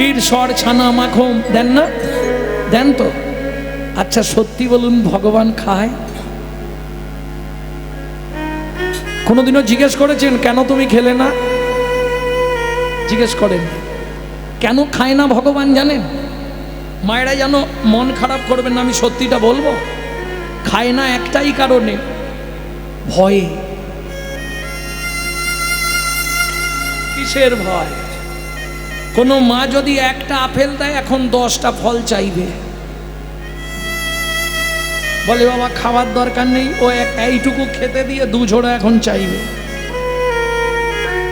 ক্ষীর সর ছানা মাখন দেন না? দেন তো। আচ্ছা সত্যি বলুন, ভগবান খায়? কোনোদিনও জিজ্ঞেস করেছেন কেন তুমি খেলে না? জিজ্ঞেস করেন কেন খায় না ভগবান জানেন? মায়েরা যেন মন খারাপ করবেন না, আমি সত্যিটা বলবো। খায় না একটাই কারণে, ভয়ে। কিসের ভয়? কোনো মা যদি একটা আপেল দেয় এখন 10টা ফল চাইবে, বলে বাবা খাওয়ার দরকার নেই, ও এইটুকু খেতে দিয়ে 2 ঝোড়া এখন চাইবে।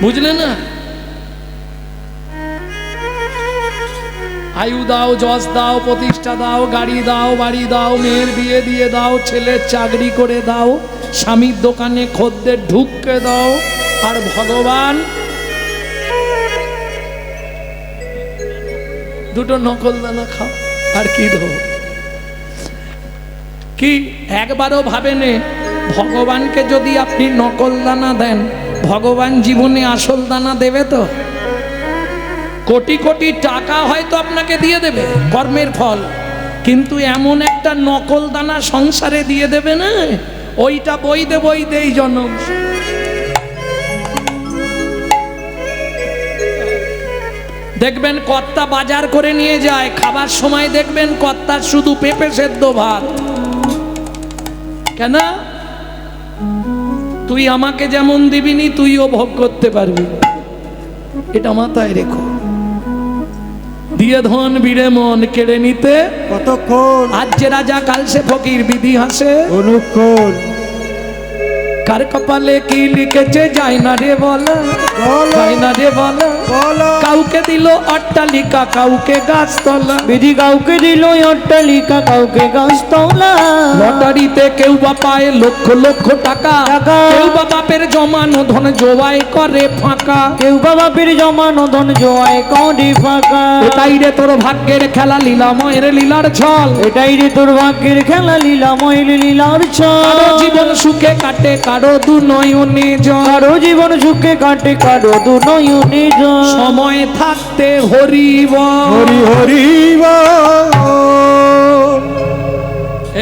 বুঝলে না? আয়ু দাও, যশ দাও, প্রতিষ্ঠা দাও, গাড়ি দাও, বাড়ি দাও, মেয়ের বিয়ে দিয়ে দাও, ছেলের চাকরি করে দাও, স্বামীর দোকানে খদ্দের ঢুককে দাও, আর ভগবান 2টো নকল দানা খাও। আর কি দেবো? কি একবারও ভাবেনে ভগবানকে যদি আপনি নকল দানা দেন, ভগবান জীবনে আসল দানা দেবে তো? কোটি কোটি টাকা হয়তো আপনাকে দিয়ে দেবে কর্মের ফল, কিন্তু এমন একটা নকল দানা সংসারে দিয়ে দেবে না, ওইটা বইতে বইতেই জনম। দেখবেন কর্তা বাজার করে নিয়ে যায়, খাবার সময় দেখবেন কর্তার শুধু পেঁপে সেদ্ধ ভাত। কেন? তুই আমাকে যেমন দিবিনি তুইও ভোগ করতে পারবি, এটা মাথায় রেখো। দিয়ে ধন বিড়ে মন কেড়ে নিতে কতক্ষণ, আজ যে রাজা কাল সে ফকির, বিধি হাসে অনুক্ষণ। কার কপালে কি লিখেছে যায় না রে বলা, যায় না রে বলা। কাউকে দিল অট্টালিকা, কাউকে গাছতলা, বিধি কাউকে দিল অট্টালিকা, কাউকে গাছতলা। লটারিতে কেউ বা পায় লক্ষ লক্ষ টাকা, কেউ বা বাপের জমানো ধন জোয়াই করে ফাঁকা, কেউ বা বাপের জমানো ধন জোয়াই করে ফাঁকা। এটাই রে তোর ভাগ্যের খেলা, লীলাময়ের লীলার ছল। এটাই রে তোর ভাগ্যের খেলা, লীলাময়ের লীলার ছল। কারো জীবন সুখে কাটে, কারো দু নয়নে জল। কারো জীবন সুখে কাটে, কারো দু নয়নে জল। সময় থাকতে হরি বল, হরি হরি বল।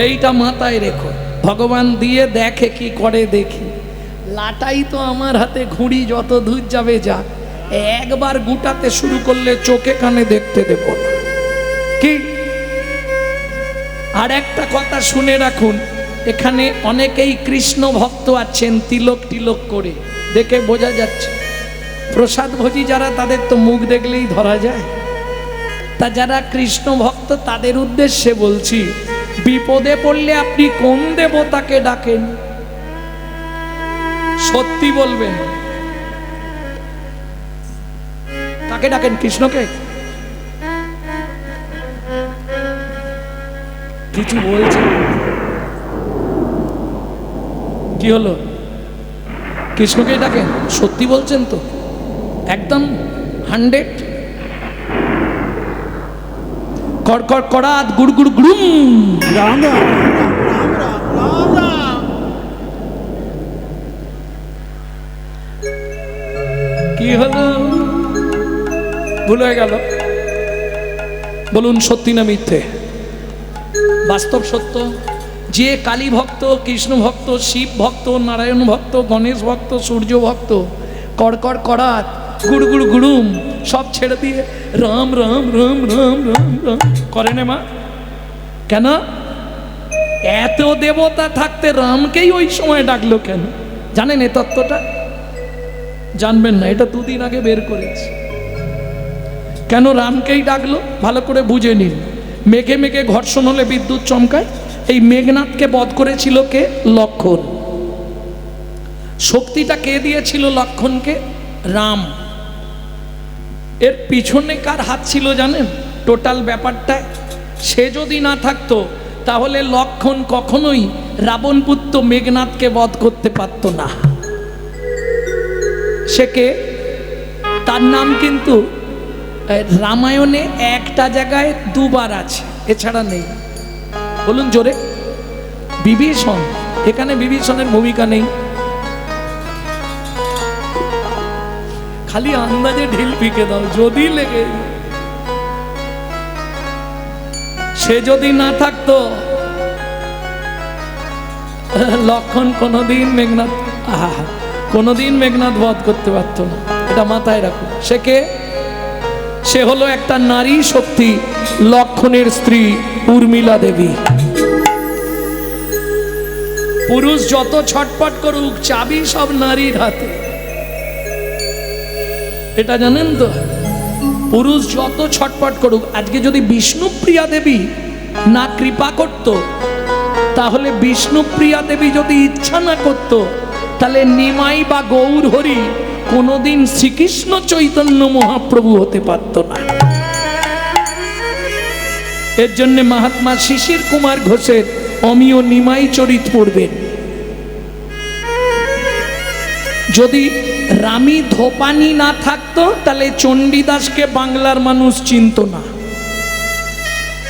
এইটা মাথায় রেখো। ভগবান দিয়ে দেখে কি করে দেখি। লাটাই তো আমার হাতে, ঘুড়ি যত দূর যাবে যা, একবার গুটাতে শুরু করলে চোখে কানে দেখতে দেব না। কি? আর একটা কথা শুনে রাখুন, এখানে অনেকেই কৃষ্ণ ভক্ত আছেন, তিলক টিলক করে, দেখে বোঝা যাচ্ছে। প্রসাদ ভোজি যারা, তাদের তো মুখ দেখলেই ধরা যায়। তা যারা কৃষ্ণ ভক্ত তাদের উদ্দেশ্যে বলছি, বিপদে পড়লে আপনি কোন দেবতাকে ডাকেন? সত্যি বলবেন, কাকে ডাকেন? কৃষ্ণকে? কিছু বলছে? কি হলো? কৃষ্ণকে ডাকেন? সত্যি বলছেন তো? একদম 100? কড়কড় কড়াত গুড় গুড় গুড়ুম। রাম রাম রাম রাম রাম রাম। কি হলো? ভুল হয়ে গেল? বলুন সত্যি না মিথ্যে? বাস্তব সত্য। যে কালী ভক্ত, কৃষ্ণ ভক্ত, শিব ভক্ত, নারায়ণ ভক্ত, গণেশ ভক্ত, সূর্য ভক্ত, কড়কড় কড়াত গুড় গুড় গুড়ুম সব ছেড়ে দিয়ে রাম রাম রাম রাম রাম রাম করে না মা? কেন? এত দেবতা থাকতে রামকেই ওই সময় ডাকলো কেন? জানেন এ তত্ত্বটা? জানবেন না, এটা 2 দিন আগে বের করেছি। কেন রামকেই ডাকলো ভালো করে বুঝে নিন। মেঘে মেঘে ঘর্ষণ হলে বিদ্যুৎ চমকায়, এই মেঘনাথকে বধ করেছিল কে? লক্ষণ। শক্তিটা কে দিয়েছিল লক্ষণকে? রাম। এর পিছনে কার হাত ছিল জানেন? টোটাল ব্যাপারটায় সে যদি না থাকতো তাহলে লক্ষণ কখনোই রাবণ পুত্র মেঘনাথকে বধ করতে পারত না। সে কে? তার নাম কিন্তু রামায়ণে একটা জায়গায় 2 বার আছে, এছাড়া নেই। বলুন জোরে। বিভীষণ। এখানে বিভীষণের ভূমিকা নেই, খালি আন্দাজে ঢিল ফিকে দাও যদি লেগে। সে যদি না থাকতো লক্ষণ কোনোদিন মেঘনাথ কোনোদিন মেঘনাথ বধ করতে পারতো না। এটা মাথায় রাখুন। সে কে? সে হলো একটা নারী শক্তি, লক্ষণের স্ত্রী উর্মিলা দেবী। পুরুষ যত ছটপট করুক, চাবি সব নারীর হাতে। এটা জানেন তো? পুরুষ যত ছটপট করুক, আজকে যদি বিষ্ণুপ্রিয়া দেবী না কৃপা করত, তাহলে বিষ্ণুপ্রিয়া দেবী যদি ইচ্ছা না করত, তাহলে নিমাই বা গৌর হরি কোনোদিন শ্রীকৃষ্ণ চৈতন্য মহাপ্রভু হতে পারত না। এর জন্য মহাত্মা শিশির কুমার ঘোষের অমিয় নিমাই চরিত পড়বেন। যদি রামী ধোপানি না থাকতো, তাহলে চণ্ডীদাসকে বাংলার মানুষ চিনত না।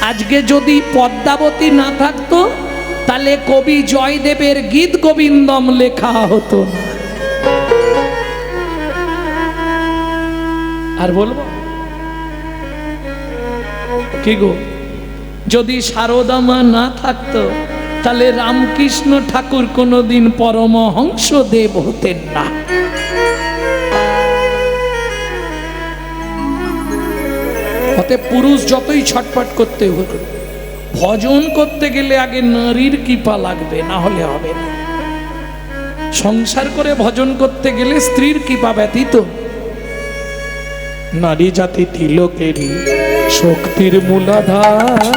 আজকে যদি পদ্মাবতী না থাকতো, তাহলে কবি জয়দেবের গীত গোবিন্দম লেখা হতো না। আর বলবো কি গো, যদি সারদা মা না থাকতো, তাহলে রামকৃষ্ণ ঠাকুর কোনোদিন পরমহংস দেব হতেন না। অতএব পুরুষ যতই ছটপট করতে হতো, ভজন করতে গেলে আগে নারীর কৃপা লাগবে, না হলে হবে না। সংসার করে ভজন করতে গেলে স্ত্রীর কৃপা ব্যতীত। নারী জাতি তিলকেরই শক্তির মূলাধার,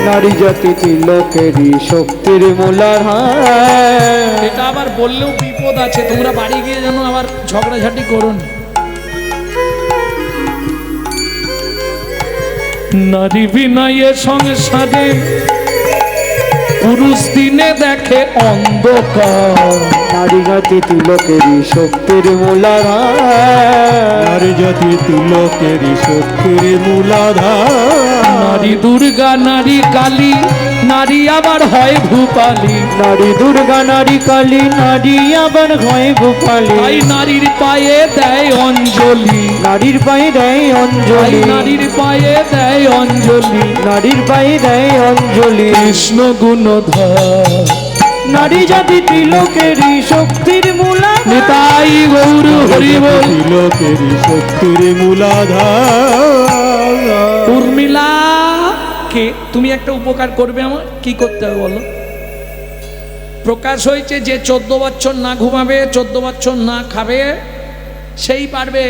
নারী জাতি তিলকেরই শক্তির মূলাধার। এটা আবার বললেও বিপদ আছে, তোমরা বাড়ি গিয়ে যেন আবার ঝগড়াঝাটি করো না। নারী বিনয়ে সংসারে পুরুষ দিনে দেখে অন্ধকার, নারী জাতি তিলকেরই শক্তির মূলাধার, নারী জাতি তিলকেরই শক্তির মূলাধার। নারী দুর্গা, নারী কালী, নারী আবার হয় ভূপালী। নারী দুর্গা, নারী কালী, নারী আবার হয় ভূপালী। তাই নারীর পায়ে দেয় অঞ্জলি, নারীর পায়ে দেয় তাই অঞ্জলি, নারীর পায়ে দেয় অঞ্জলি। নারীর পায়ে দেয় অঞ্জলি। কৃষ্ণ গুণধর নারী জাতি তিলকেরই শক্তির মূলাধার, নিতাই গৌর হরি বল। তিলকেরই শক্তির মূলাধার। উর্মিলা কে? তুমি একটা উপকার করবে আমার? কি করতে হবে বলো? প্রকাশ হয়েছে যে 14 বছর না ঘুমাবে, 14 বছর না খাবে, সেই পারবে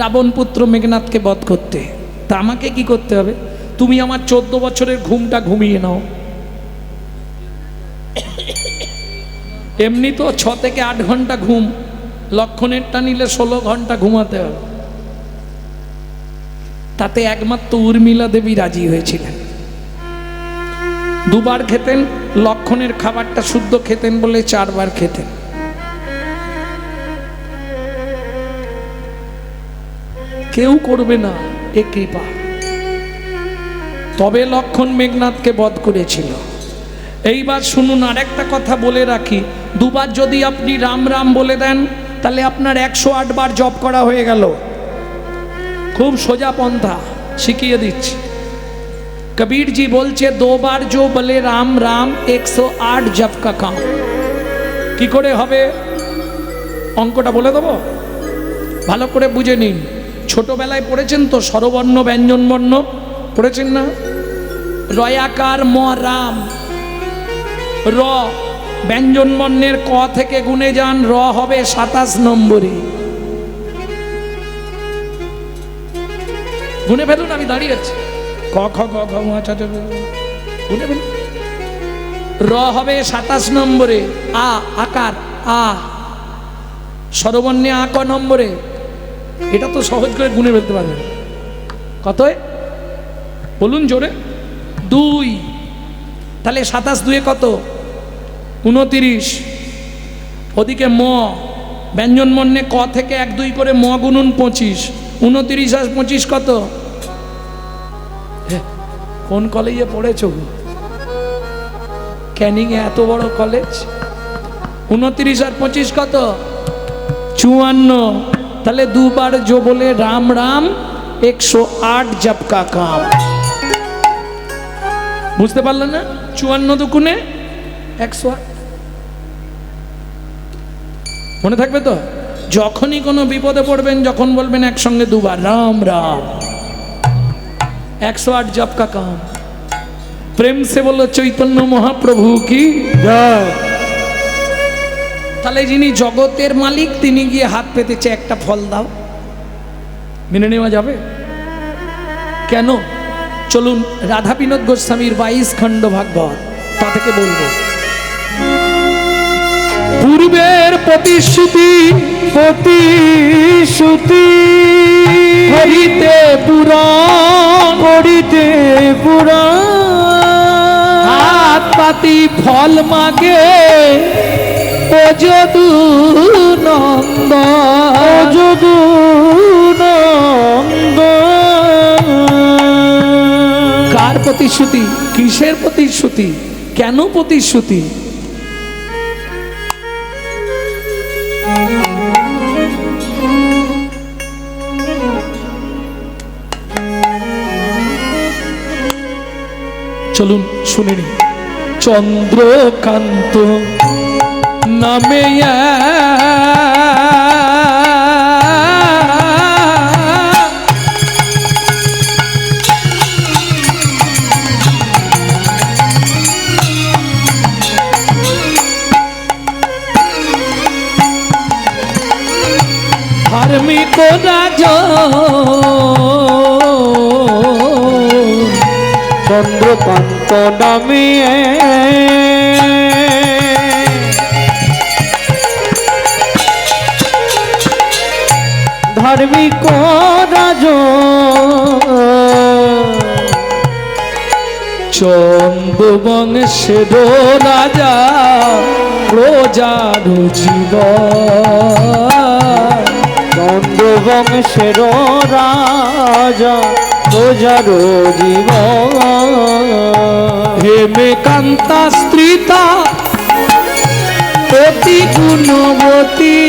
রাবণ পুত্র মেঘনাথকে বধ করতে। তা আমাকে কি করতে হবে? তুমি আমার 14 বছরের ঘুমটা ঘুমিয়ে নাও। এমনি তো 6 থেকে 8 ঘন্টা ঘুম, লক্ষণেরটা নিলে 16 ঘন্টা ঘুমাতে হবে। তাতে একমাত্র উর্মিলা দেবী রাজি হয়েছিলেন। 2 বার খেতেন, লক্ষণের খাবারটা শুদ্ধ খেতেন বলে 4 বার খেতেন। কেউ করবে না এ কৃপা। তবে লক্ষণ মেঘনাথকে বধ করেছিল। এইবার শুনুন, আর একটা কথা বলে রাখি, 2 বার যদি আপনি রাম রাম বলে দেন, তাহলে আপনার 108 বার জপ করা হয়ে গেল। খুব সোজা পন্থা শিখিয়ে দিচ্ছি। कबीर जी বলছে 2 বার जो বলে রাম রাম 108 জপ কা কাম। কি করে হবে অঙ্কটা বলে দেবো, ভালো করে বুঝে নিন। ছোটবেলায় পড়েছেন তো স্বরবর্ণ ব্যঞ্জন বর্ণ, পড়েছেন না? রয়াকার ম রাম, র ব্যঞ্জন বর্ণের ক থেকে গুণে যান, র হবে 27 নম্বরে। গুনে ফেলুন, আমি দাঁড়িয়ে আছি। ক খ গ ঘ ঙ চ ছ গুনে ফেলুন। র হবে 27 নম্বরে। আ আকার আ, স্বরবর্ণে আ ক নম্বরে। এটা তো সহজ করে গুনে ফেলতে পারবেন। কত বলুন জোরে? 2। তাহলে 27 2 কত? 29। ওদিকে ম ব্যঞ্জন বর্ণে ক থেকে 1 2 করে ম গুনুন 25। 29 আর 25 কত? কোন কলেজে পড়েছো? ক্যানিং এ এত বড় কলেজ। 29 আর 25 কত? 54। তাহলে 2 বার जो बोले राम राम 108 जप का काम। বুঝতে পারলেন না? 54 দুগুণে 108। মনে থাকবে তো? যখনই কোনো বিপদে পড়বেন, যখন বলবেন একসঙ্গে দুবার রাম রাম, 108 জপ কা কাম। প্রেম সে বললো চৈতন্য মহাপ্রভু কি জয়। তাহলে যিনি জগতের মালিক তিনি গিয়ে হাত পেতেছে, একটা ফল দাও, মেনে নেওয়া যাবে? কেন? চলুন রাধা বিনোদ গোস্বামীর 22 খণ্ড ভাগবত, তা থেকে বলবো। পূর্বের প্রতিশ্রুতি প্রতিশ্রুতি করিতে পুরাণ, করিতে পুরাণ, হাত পাতি ফল মাগে ও যদু নন্দ, যদু নন্দ। কার প্রতিশ্রুতি? কিসের প্রতিশ্রুতি? কেন প্রতিশ্রুতি? চলুন শুনে নি। চন্দ্রকান্ত নামে ধার্মিক রাজা চন্দ্রকান্ত নামে ধার্মিক রাজ, চন্দ্রবংশের রাজা প্রজার জীবন, চন্দ্রবংশের রাজা প্রজার জীবন। হেমে কান্তা স্ত্রীতা অতি গুণবতী,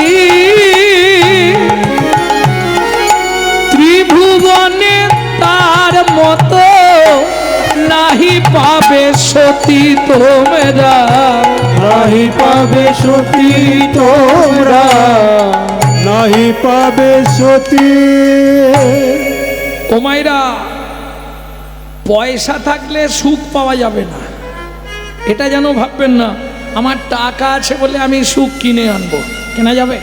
ত্রিভুবনে তার মতো নাহি পাবে সতী তোমরা, নাহি পাবে সতী তোমরা, নাহি পাবে সতী। ও মায়েরা, পয়সা থাকলে সুখ পাওয়া যাবে না, এটা যেন ভাববেন না। আমার টাকা আছে বলে আমি সুখ কিনে আনবো, কেনা যাবে?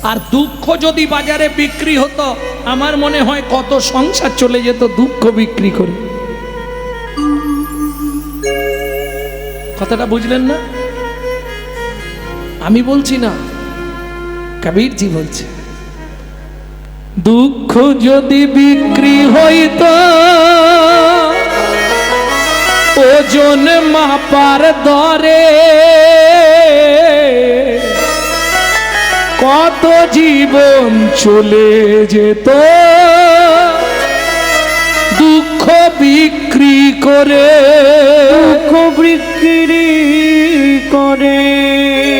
আর দুঃখ যদি বাজারে বিক্রি হতো, আমার মনে হয় কত সংসার চলে যেত দুঃখ বিক্রি করে। কথাটা বুঝলেন না? আমি বলছি না, কবিরজি বলছে। দুঃখ যদি বিক্রি হইতো ওজন মাপার দরে, কত জীবন চলে যেত দুঃখ বিক্রি করে, দুঃখ বিক্রি করে।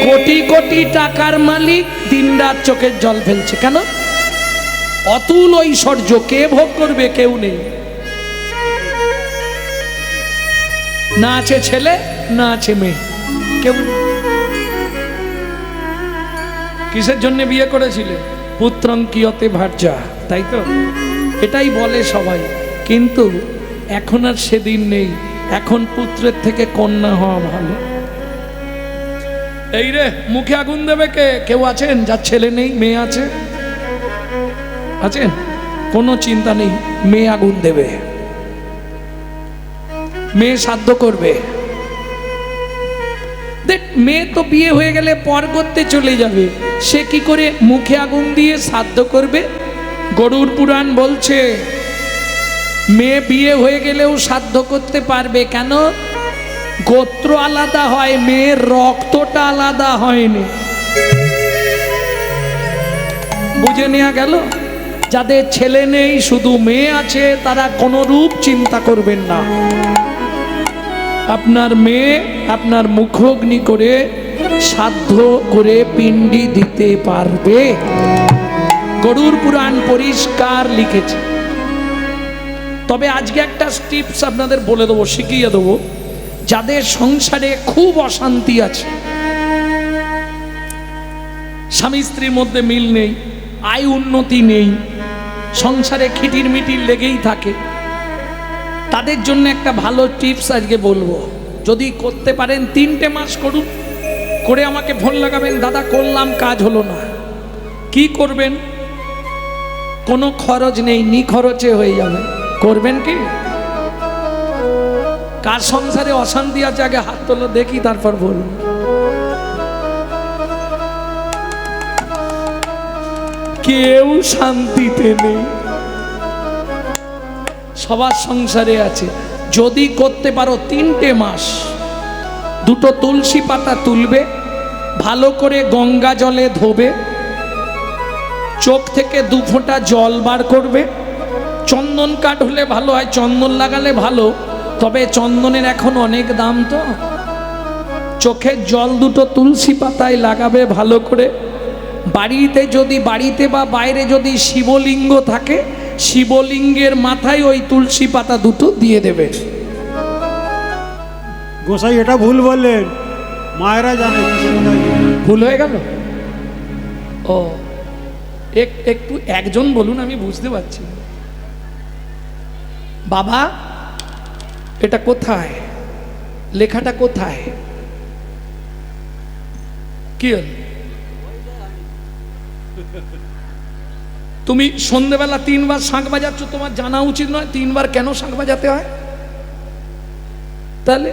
কোটি কোটি টাকার মালিক দিনরাত চোখের জল ফেলছে কেন? অতুল ঐশ্বর্য কে ভোগ করবে? কেউ নেই। না আছে ছেলে, না আছে মেয়ে, কেউ নেই। কিসের জন্য বিয়ে করেছিলে? পুত্রং কিয়তে ভার্যা, তাই তো? এটাই বলে সবাই, কিন্তু এখন আর সেদিন নেই। এখন পুত্রের থেকে কন্যা হওয়া ভালো। এই রে, মুখে আগুন দেবে কে? কেউ আছেন যার ছেলে নেই, মেয়ে আছে? আছেন? কোনো চিন্তা নেই, মেয়ে আগুন দেবে, মেয়ে সাধ্য করবে। দেখ, মেয়ে তো বিয়ে হয়ে গেলে পর করতে চলে যাবে, সে কি করে মুখে আগুন দিয়ে সাধ্য করবে? গরুড় পুরাণ বলছে মেয়ে বিয়ে হয়ে গেলেও সাধ্য করতে পারবে। কেন? গোত্র আলাদা হয়, মেয়ের রক্তটা আলাদা হয়নি। বুঝে নেওয়া গেল? যাদের ছেলে নেই, শুধু মেয়ে আছে, তারা কোনো রূপ চিন্তা করবেন না। আপনার মেয়ে আপনার মুখগ্নি করে সাধ্য করে পিণ্ডি দিতে পারবে। গরুড় পুরাণ পরিষ্কার লিখেছে। তবে আজকে একটা টিপস আপনাদের বলে দেবো, শিখিয়ে দেবো। যাদের সংসারে খুব অশান্তি আছে, স্বামী স্ত্রীর মধ্যে মিল নেই, আয় উন্নতি নেই, সংসারে খিটির মিটির লেগেই থাকে, তাদের জন্য একটা ভালো টিপস আজকে বলবো। যদি করতে পারেন 3টে মাস করুন, করে আমাকে ফোন লাগাবেন, দাদা করলাম কাজ হলো না। কি করবেন? কোনো খরচ নেই, নিখরচে হয়ে যাবে। করবেন কি? কার সংসারে অশান্তি আছে আগে হাত তোলো দেখি, তারপর বলুন। কেউ শান্তিতে নেই, সবার সংসারে আছে। যদি করতে পারো 3টে মাস, 2টো তুলসী পাতা তুলবে, ভালো করে গঙ্গা জলে ধোবে, চোখ থেকে 2 ফোঁটা জল বার করবে, চন্দন কাঠ হলে ভালো হয়, চন্দন লাগালে ভালো, তবে চন্দনের এখন অনেক দাম, তো চোখের জল 2টো তুলসী পাতায় লাগাবে ভালো করে। বাড়িতে বা বাইরে যদি শিবলিঙ্গ থাকে, শিবলিঙ্গের মাথায় ওই তুলসী পাতা 2টো দিয়ে দেবে। গোসাই এটা ভুল বললেন, মায়েরা জানে। ভুল হয়ে গেল? ও একটু একজন বলুন, আমি বুঝতে পারছি। বাবা এটা কোথায়? লেখাটা কোথায়? কি হল? তুমি সন্ধ্যেবেলা 3বার শাঁখ বাজাচ্ছ, তোমার জানা উচিত নয় 3বার কেন শাঁখ বাজাতে হয়? তাহলে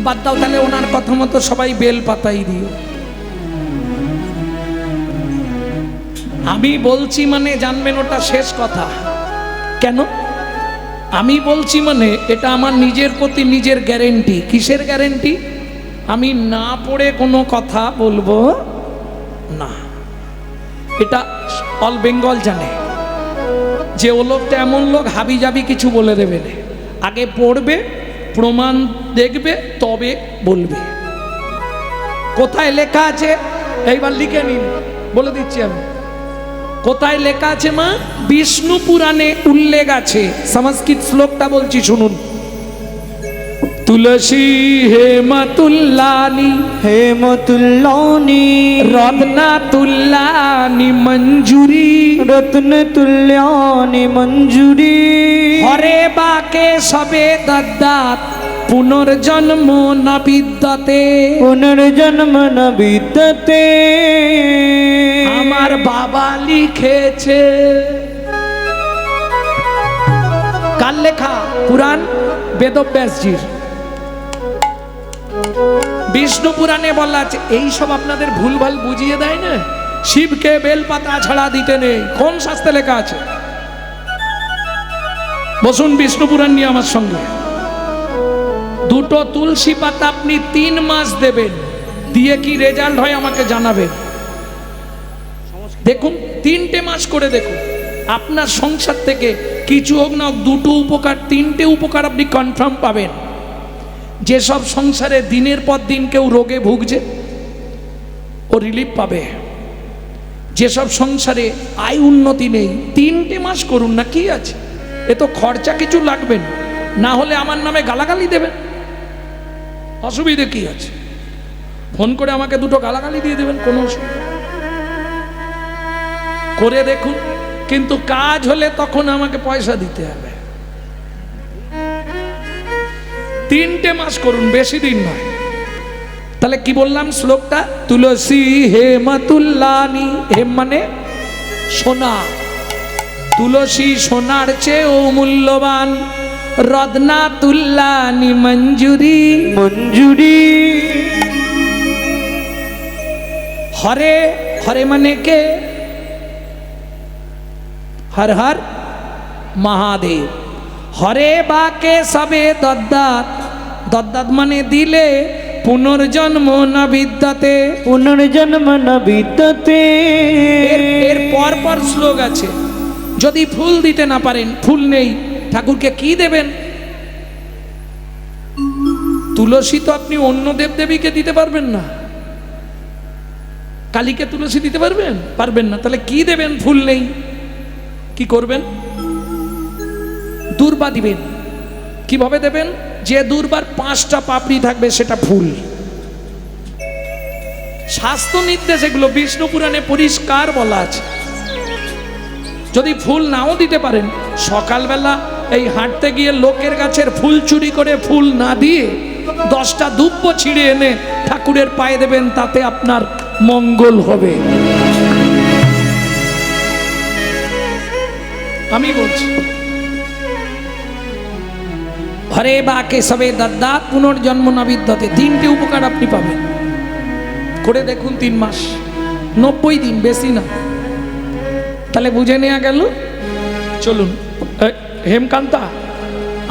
বাদ দাও, তাহলে ওনার কথা মতো সবাই বেল পাতাই দিও। আমি বলছি মানে জানবেন ওটা শেষ কথা। কেন আমি বলছি মানে এটা আমার নিজের প্রতি নিজের গ্যারেন্টি। কিসের গ্যারেন্টি? আমি না পড়ে কোনো কথা বলবো না। এটা অল বেঙ্গল জানে যে ও লোকটা এমন লোক, হাবি জাবি কিছু বলে দেবে না। আগে পড়বে, প্রমাণ দেখবে, তবে বলবে। কোথায় লেখা আছে এইবার লিখে নিন, বলে দিচ্ছি আমি। কোথায় লেখা আছে মা? বিষ্ণু পুরাণে উল্লেখ আছে। সংস্কৃত শ্লোকটা বলছি শুনুন। তুলসী হেমতুল্লানি হেমতুল্লানি রত্না তুল্লানি মঞ্জুরি রত্ন তুল্যানি মঞ্জুরি হরে বাকে সবে দদ্দাত পুনর্জন্ম ন বিদ্যতে। পুনর্জন্ম ন বিদ্যতে। আমার বাবা লিখেছে। কার লেখা? পুরাণ বেদব্যাসজির। বিষ্ণু পুরাণে বলা আছে। এইসব আপনাদের ভুলভাল বুঝিয়ে দেয় না, শিবকে বেলপাতা ছাড়া দিতে নেই। কোন শাস্ত্রে লেখা আছে? বসুন বিষ্ণু পুরাণ নিয়ে আমার সঙ্গে। 2টো তুলসী পাতা আপনি 3 মাস দেবেন, দিয়ে কি রেজাল্ট হয় আমাকে জানাবেন। দেখুন 3টে মাস করে দেখুন, আপনার সংসার থেকে কিছু হোক না হোক 2টো উপকার, 3টে উপকার আপনি কনফার্ম পাবেন। যেসব সংসারে দিনের পর দিন কেউ রোগে ভুগছে, ও রিলিফ পাবে। যেসব সংসারে আয় উন্নতি নেই, 3টে মাস করুন না, কি আছে? এ তো খরচা কিছু লাগবে না, না হলে আমার নামে গালাগালি দেবেন, অসুবিধে কি আছে? ফোন করে আমাকে 2টো গালাগালি দিয়ে দেবেন, কোনো অসুবিধা। করে দেখুন, কিন্তু কাজ হলে তখন আমাকে পয়সা দিতে হবে। 3টে মাস করুন, বেশি দিন নয়। তাহলে কি বললাম শ্লোকটা? তুলসী হেমতুল্লানি, হেম মানে সোনা, তুলসী সোনার চেয়েও মূল্যবান, রত্না তুল্লানি মঞ্জুরি মঞ্জুরি হরে, হরে মানে কে? হর হর মহাদেব। হরে বাকে সবে দদ্দাত, দদ্দাত মানে দিলে, পুনর্জন্ম ন বিদ্যতে। পুনর্জন্ম ন বিদ্যতে। এর পর পর শ্লোক আছে। যদি ফুল দিতে না পারেন, ফুল নেই, ঠাকুরকে কি দেবেন? তুলসী তো আপনি অন্য দেবদেবীকে দিতে পারবেন না। কালীকে তুলসী দিতে পারবেন? পারবেন না। তাহলে কি দেবেন? ফুল নেই, কি করবেন? দূর্বা দিবেন। কিভাবে দেবেন? যে দূর্বার 5টা পাপড়ি থাকবে সেটা ফুল। শাস্ত্র নির্দেশ এগুলো, বিষ্ণু পুরাণে পরিষ্কার বলা আছে। যদি ফুল নাও দিতে পারেন, সকালবেলা এই হাঁটতে গিয়ে লোকের গাছের ফুল চুরি করে ফুল না দিয়ে 10টা দুব্ব ছিঁড়ে এনে ঠাকুরের পায়ে দেবেন, তাতে আপনার মঙ্গল হবে। আমি বলছি, হরে বা কেশবে দদ্দাত পুনর্জন্ম না বিদ্যতে, 3টে উপকার আপনি পাবেন। করে দেখুন 3 মাস, 90 দিন, বেশি না। তাহলে বুঝে নেওয়া গেল। চলুন হেমকান্তা,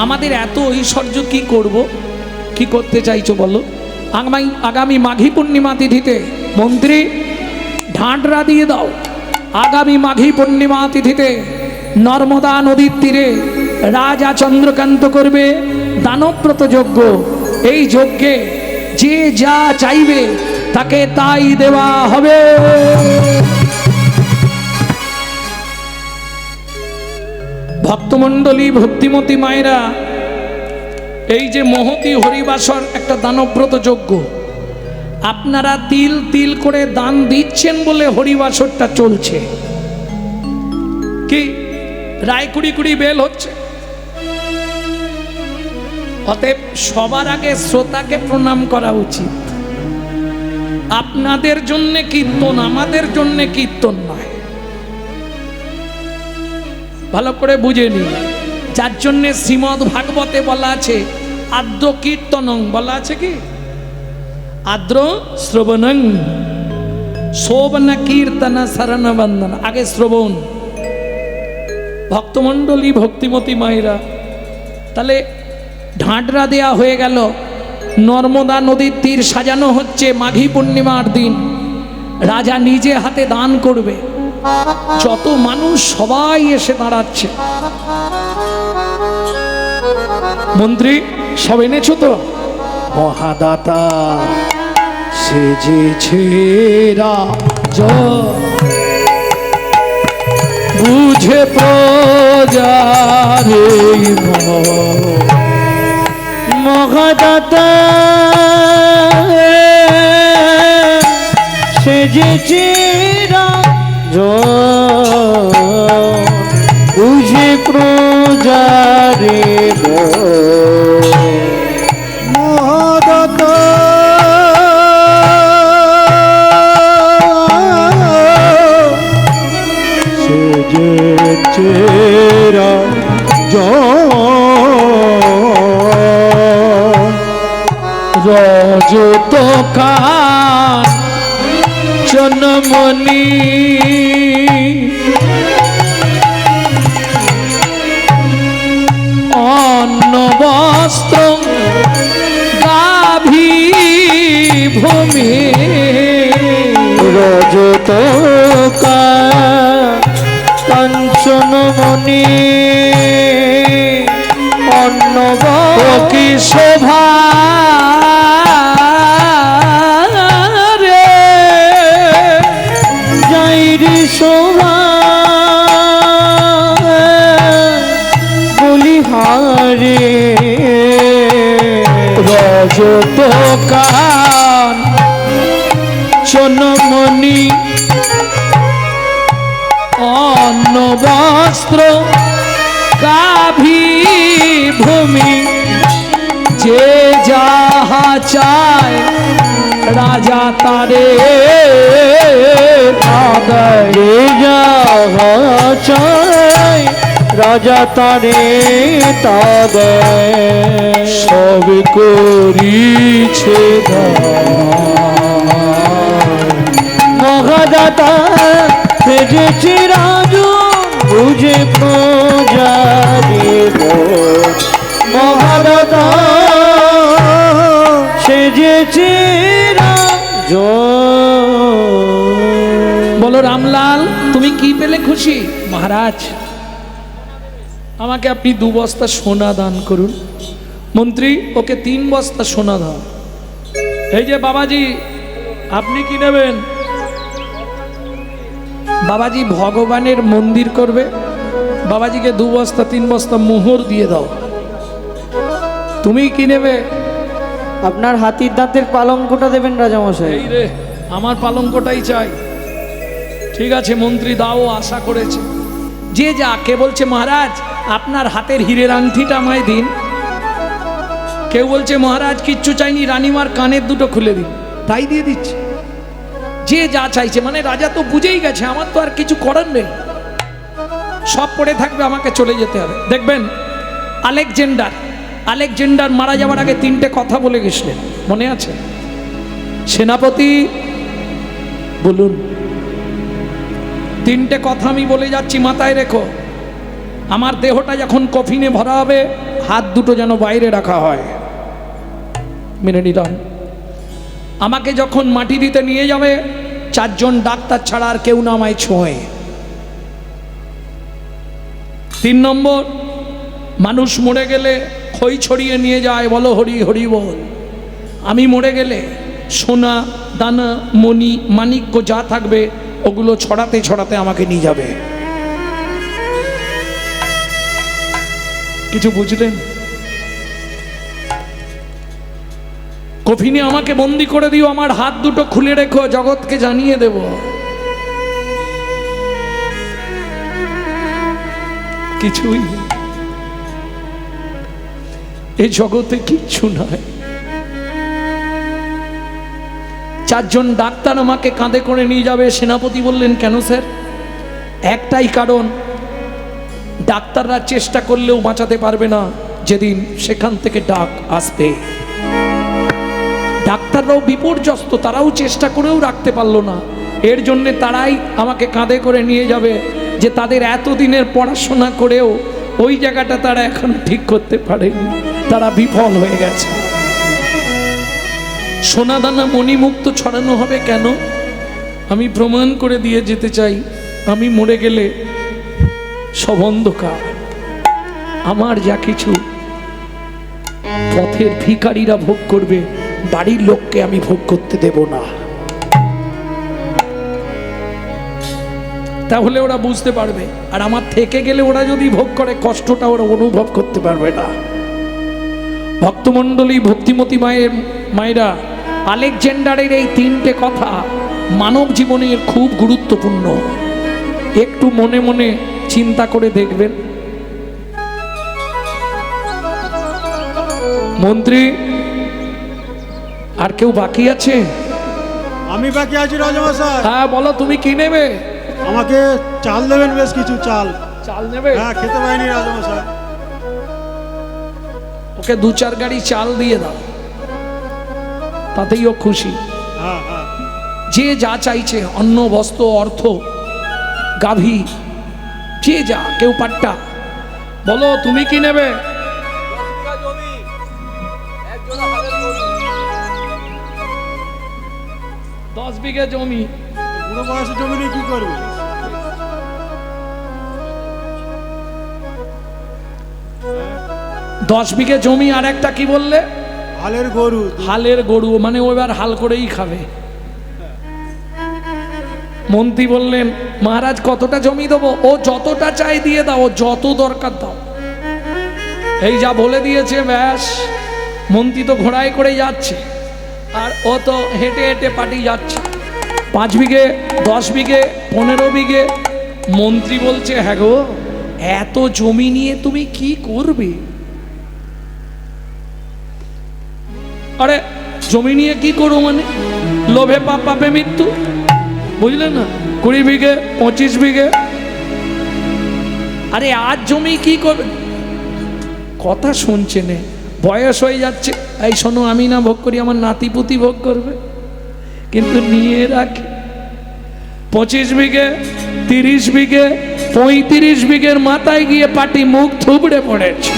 আমাদের এত ঐশ্বর্য কি করব, কি করতে চাইছো বলো? আগামী মাঘী পূর্ণিমা তিথিতে মন্ত্রী ঢাঁটরা দিয়ে দাও। আগামী মাঘী পূর্ণিমা তিথিতে নর্মদা নদীর তীরে রাজা চন্দ্রকান্ত করবে দানব্রত যজ্ঞ। এই যজ্ঞে যে যা চাইবে তাকে তাই দেওয়া হবে। ভক্তমণ্ডলী, ভক্তিমতী মায়েরা, এই যে মহতী হরিবাসর একটা দানব্রত যজ্ঞ, আপনারা তিল তিল করে দান দিচ্ছেন বলে হরিবাসরটা চলছে। কি রায় কুড়ি কুড়ি বেল হচ্ছে। অতএব সবার আগে শ্রোতাকে প্রণাম করা উচিত। আপনাদের জন্য কীর্তন, আমাদের জন্য কীর্তন নয়। ভালো করে বুঝে নিন। যার জন্য শ্রীমদ্ ভাগবতে বলা আছে আদ্র কীর্তনং, বলা আছে কি আদ্র শ্রবণং শোভন কীর্তন শরণ বন্দন। আগে শ্রবণ। ভক্তমণ্ডলী, ভক্তিমতী মায়েরা, তাহলে ঢাঁটরা দেয়া হয়ে গেল। নর্মদা নদীর তীর সাজানো হচ্ছে মাঘী পূর্ণিমার দিন। রাজা নিজে হাতে দান করবে। যত মানুষ সবাই এসে দাঁড়াচ্ছে। মন্ত্রী সব এনেছো তো? মহাদাতা সেজেছে রাজা, বুঝে প্রজারে মহাদাতা সেজেছে রাজা, বুঝে প্রজারে মহাদাতা সেজেছে রাজা, রজত কাঞ্চনমণি অন্ন বস্ত্র গাভী ভূমি, রজত কাঞ্চনমণি অন্ন কি শোভা রে, যাইরি শোভা বলিহারে, রজত কাঞ্চনমণি অন্ন বস্ত্র গাভী ভূমি, যে যাহা চায় রাজা তারে রে যাহা চায় রাজা তারে তাদে, সব করিছে মহাদাতা সেজেছে রাজু, বুঝে প্রজারে মহাদাতা সেজেছে রাজু। বলো রামলাল, তুমি কি পেলে খুশি? মহারাজ, আমাকে আপনি 2 বস্তা সোনা দান করুন। মন্ত্রী, ওকে 3 বস্তা সোনা দাও। এই যে বাবাজি, আপনি কি নেবেন? বাবাজি ভগবানের মন্দির করবে, বাবাজিকে 2 বস্তা 3 বস্তা মোহর দিয়ে দাও। তুমি কি নেবে? আপনার হাতির দাঁতের পালঙ্কটা দেবেন রাজামশাই। এই রে, আমার পালঙ্কটাই চাই। ঠিক আছে মন্ত্রী, দাও, আশা করেছে। যে যা কে বলছে মহারাজ আপনার হাতের হীরের আংটিটা আমায় দিন, কেউ বলছে মহারাজ কিচ্ছু চাইনি, রানীমার কানের দুটো খুলে দিন, তাই দিয়ে দিচ্ছে। যে যা চাইছে, মানে রাজা তো বুঝেই গেছে আমার তো আর কিছু করার নেই, সব পড়ে থাকবে, আমাকে চলে যেতে হবে। দেখবেন আলেকজান্ডার মারা যাওয়ার আগে 3টে কথা বলে গেছিলেন, মনে আছে? সেনাপতি বলুন, 3টে কথা আমি বলে যাচ্ছি, মাথায় রেখো। আমার দেহটা যখন কফিনে ভরা হবে, হাত দুটো যেন বাইরে রাখা হয়, মেনে নিলাম। আমাকে যখন মাটি দিতে নিয়ে যাবে, 4 জন ডাক্তার ছাড়া আর কেউ না আমায় ছোঁয়। 3 নম্বর, মানুষ মরে গেলে খই ছড়িয়ে নিয়ে যায়, বলো হরি হরি বল। আমি মরে গেলে সোনা দানা মণি মাণিক্য যা থাকবে ওগুলো ছড়াতে ছড়াতে আমাকে নিয়ে যাবে। কিছু বুঝলেন? কফিনে আমাকে বন্দি করে দিও, আমার হাত দুটো খুলে রেখো, জগৎকে জানিয়ে দেব। কিছুই এই জগতে কিচ্ছু নয়। 4 জন ডাক্তার আমাকে কাঁধে করে নিয়ে যাবে। সেনাপতি বললেন কেন স্যার? একটাই কারণ, ডাক্তাররা চেষ্টা করলেও বাঁচাতে পারবে না যেদিন সেখান থেকে ডাক আসবে। ডাক্তাররাও বিপর্যস্ত, তারাও চেষ্টা করেও রাখতে পারলো না। এর জন্যে তারাই আমাকে কাঁধে করে নিয়ে যাবে, যে তাদের এতদিনের পড়াশোনা করেও ওই জায়গাটা তারা এখন ঠিক করতে পারেনি, তারা বিফল হয়ে গেছে। সোনাদানা মণিমুক্ত ছড়ানো হবে কেন? আমি প্রমাণ করে দিয়ে যেতে চাই, আমি মরে গেলে সব অন্ধকার, আমার যা কিছু পথের ভিখারিরা ভোগ করবে, বাড়ির লোককে আমি ভোগ করতে দেব না। তাহলে ওরা বুঝতে পারবে, আর আমার থেকে গেলে ওরা যদি ভোগ করে, কষ্টটা ওরা অনুভব করতে পারবে না। ভক্তমণ্ডলী, ভক্তিমতী মায়েরা, আলেকজান্ডারের এই 3টে কথা মানব জীবনের খুব গুরুত্বপূর্ণ। একটু মনে মনে চিন্তা করে দেখবেন। মন্ত্রী, আর কেউ বাকি আছে? আমি বাকি আছি রাজামশাই। হ্যাঁ বলো, তুমি কি নেবে? আমাকে চাল দেবেন, বেশ কিছু চাল। চাল নেবে? হ্যাঁ, খেতে পাইনি রাজামশাই। ওকে 2-4 গাড়ি চাল দিয়ে দাও, তাতেই ও খুশি। হ্যাঁ হ্যাঁ। যে যা চাইছে, অন্ন বস্ত্র অর্থ গাভী, যে যা, কেউ পাট্টা, বলো তুমি কি নেবে? 10 বিঘে জমি। বুড়ো বয়সে জমি নিয়ে কি করবে? দশ বিঘে জমি, আর একটা কি বললে? হালের গরু। হালের গরু, মানে ও এবার হাল করেই খাবে। মন্ত্রী বললেন মহারাজ কতটা জমি দেবো? ও যতটা চাই দিয়ে দাও, ও যত দরকার দাও। এই যা বলে দিয়েছে ব্যাস। মন্ত্রী তো ঘোড়ায় করে যাচ্ছে, আর ও তো হেঁটে হেঁটে পাঠিয়ে যাচ্ছে। 5 বিঘে, 10 বিঘে, 15 বিঘে। মন্ত্রী বলছে হ্যাঁ গো, এত জমি নিয়ে তুমি কি করবে? আরে জমি নিয়ে কি করবো মানে? লোভে পাপ, পাপে মৃত্যু, বুঝলেন না? 20 বিঘে, 25 বিঘে। আরে আজ জমি কি করবে? কথা শুনছে নে, বয়স হয়ে যাচ্ছে। এই শোনো, আমি না ভোগ করি, আমার নাতিপুতি ভোগ করবে, কিন্তু নিয়ে রাখি। 25 বিঘে, 30 বিঘে, 35 বিঘের মাথায় গিয়ে পাটি মুখ থুবড়ে পড়েছে।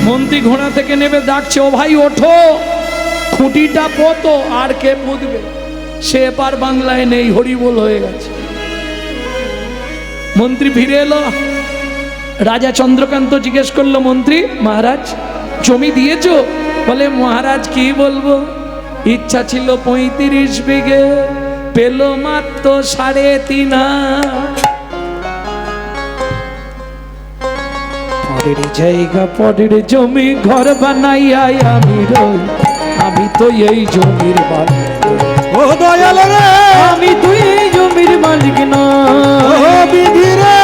মন্ত্রী ঘোড়া থেকে নেমে ডাকছে, ও ভাই ওঠো, খুঁটিটা পোতো। আর কে পুঁতবে? সে এপার বাংলায় নেই, হরিবোল হয়ে গেছে। মন্ত্রী ফিরে এলো। রাজা চন্দ্রকান্ত জিজ্ঞেস করলো, মন্ত্রী মহারাজ জমি দিয়েছো? বলে মহারাজ কি বলবো, ইচ্ছা ছিল 35 বিঘে, পেল মাত্র 3.5। পরের জায়গা পরের জমি ঘর বানাইয়াই আমি রই, আমি তো এই জমির মালিক নই। ও দয়াল রে আমি তুই এই জমির মালিক ও নয়, বিধি রে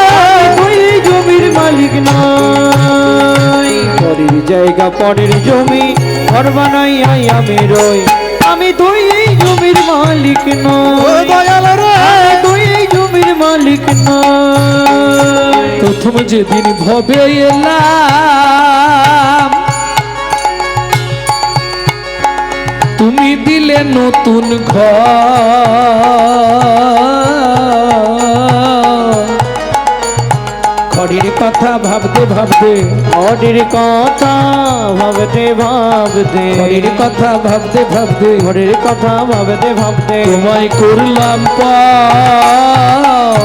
তুই এই জমির মালিক নয়। পরের জায়গা পরের জমি ঘর বানাইয়াই আমি রই, আমি তুই এই জমির মালিক ও নয়, দয়াল রে তুই এই জমির মালিক নয়। প্রথম যেদিন ভবে এলাম তুমি দিলে নতুন ঘর, ঘরের কথা ভাবতে ভাবতে, ঘরের কথা ভাবতে ভাবতে, ঘরের কথা ভাবতে ভাবতে ঘরের কথা ভাবতে ভাবতে তোমায় করলাম পার।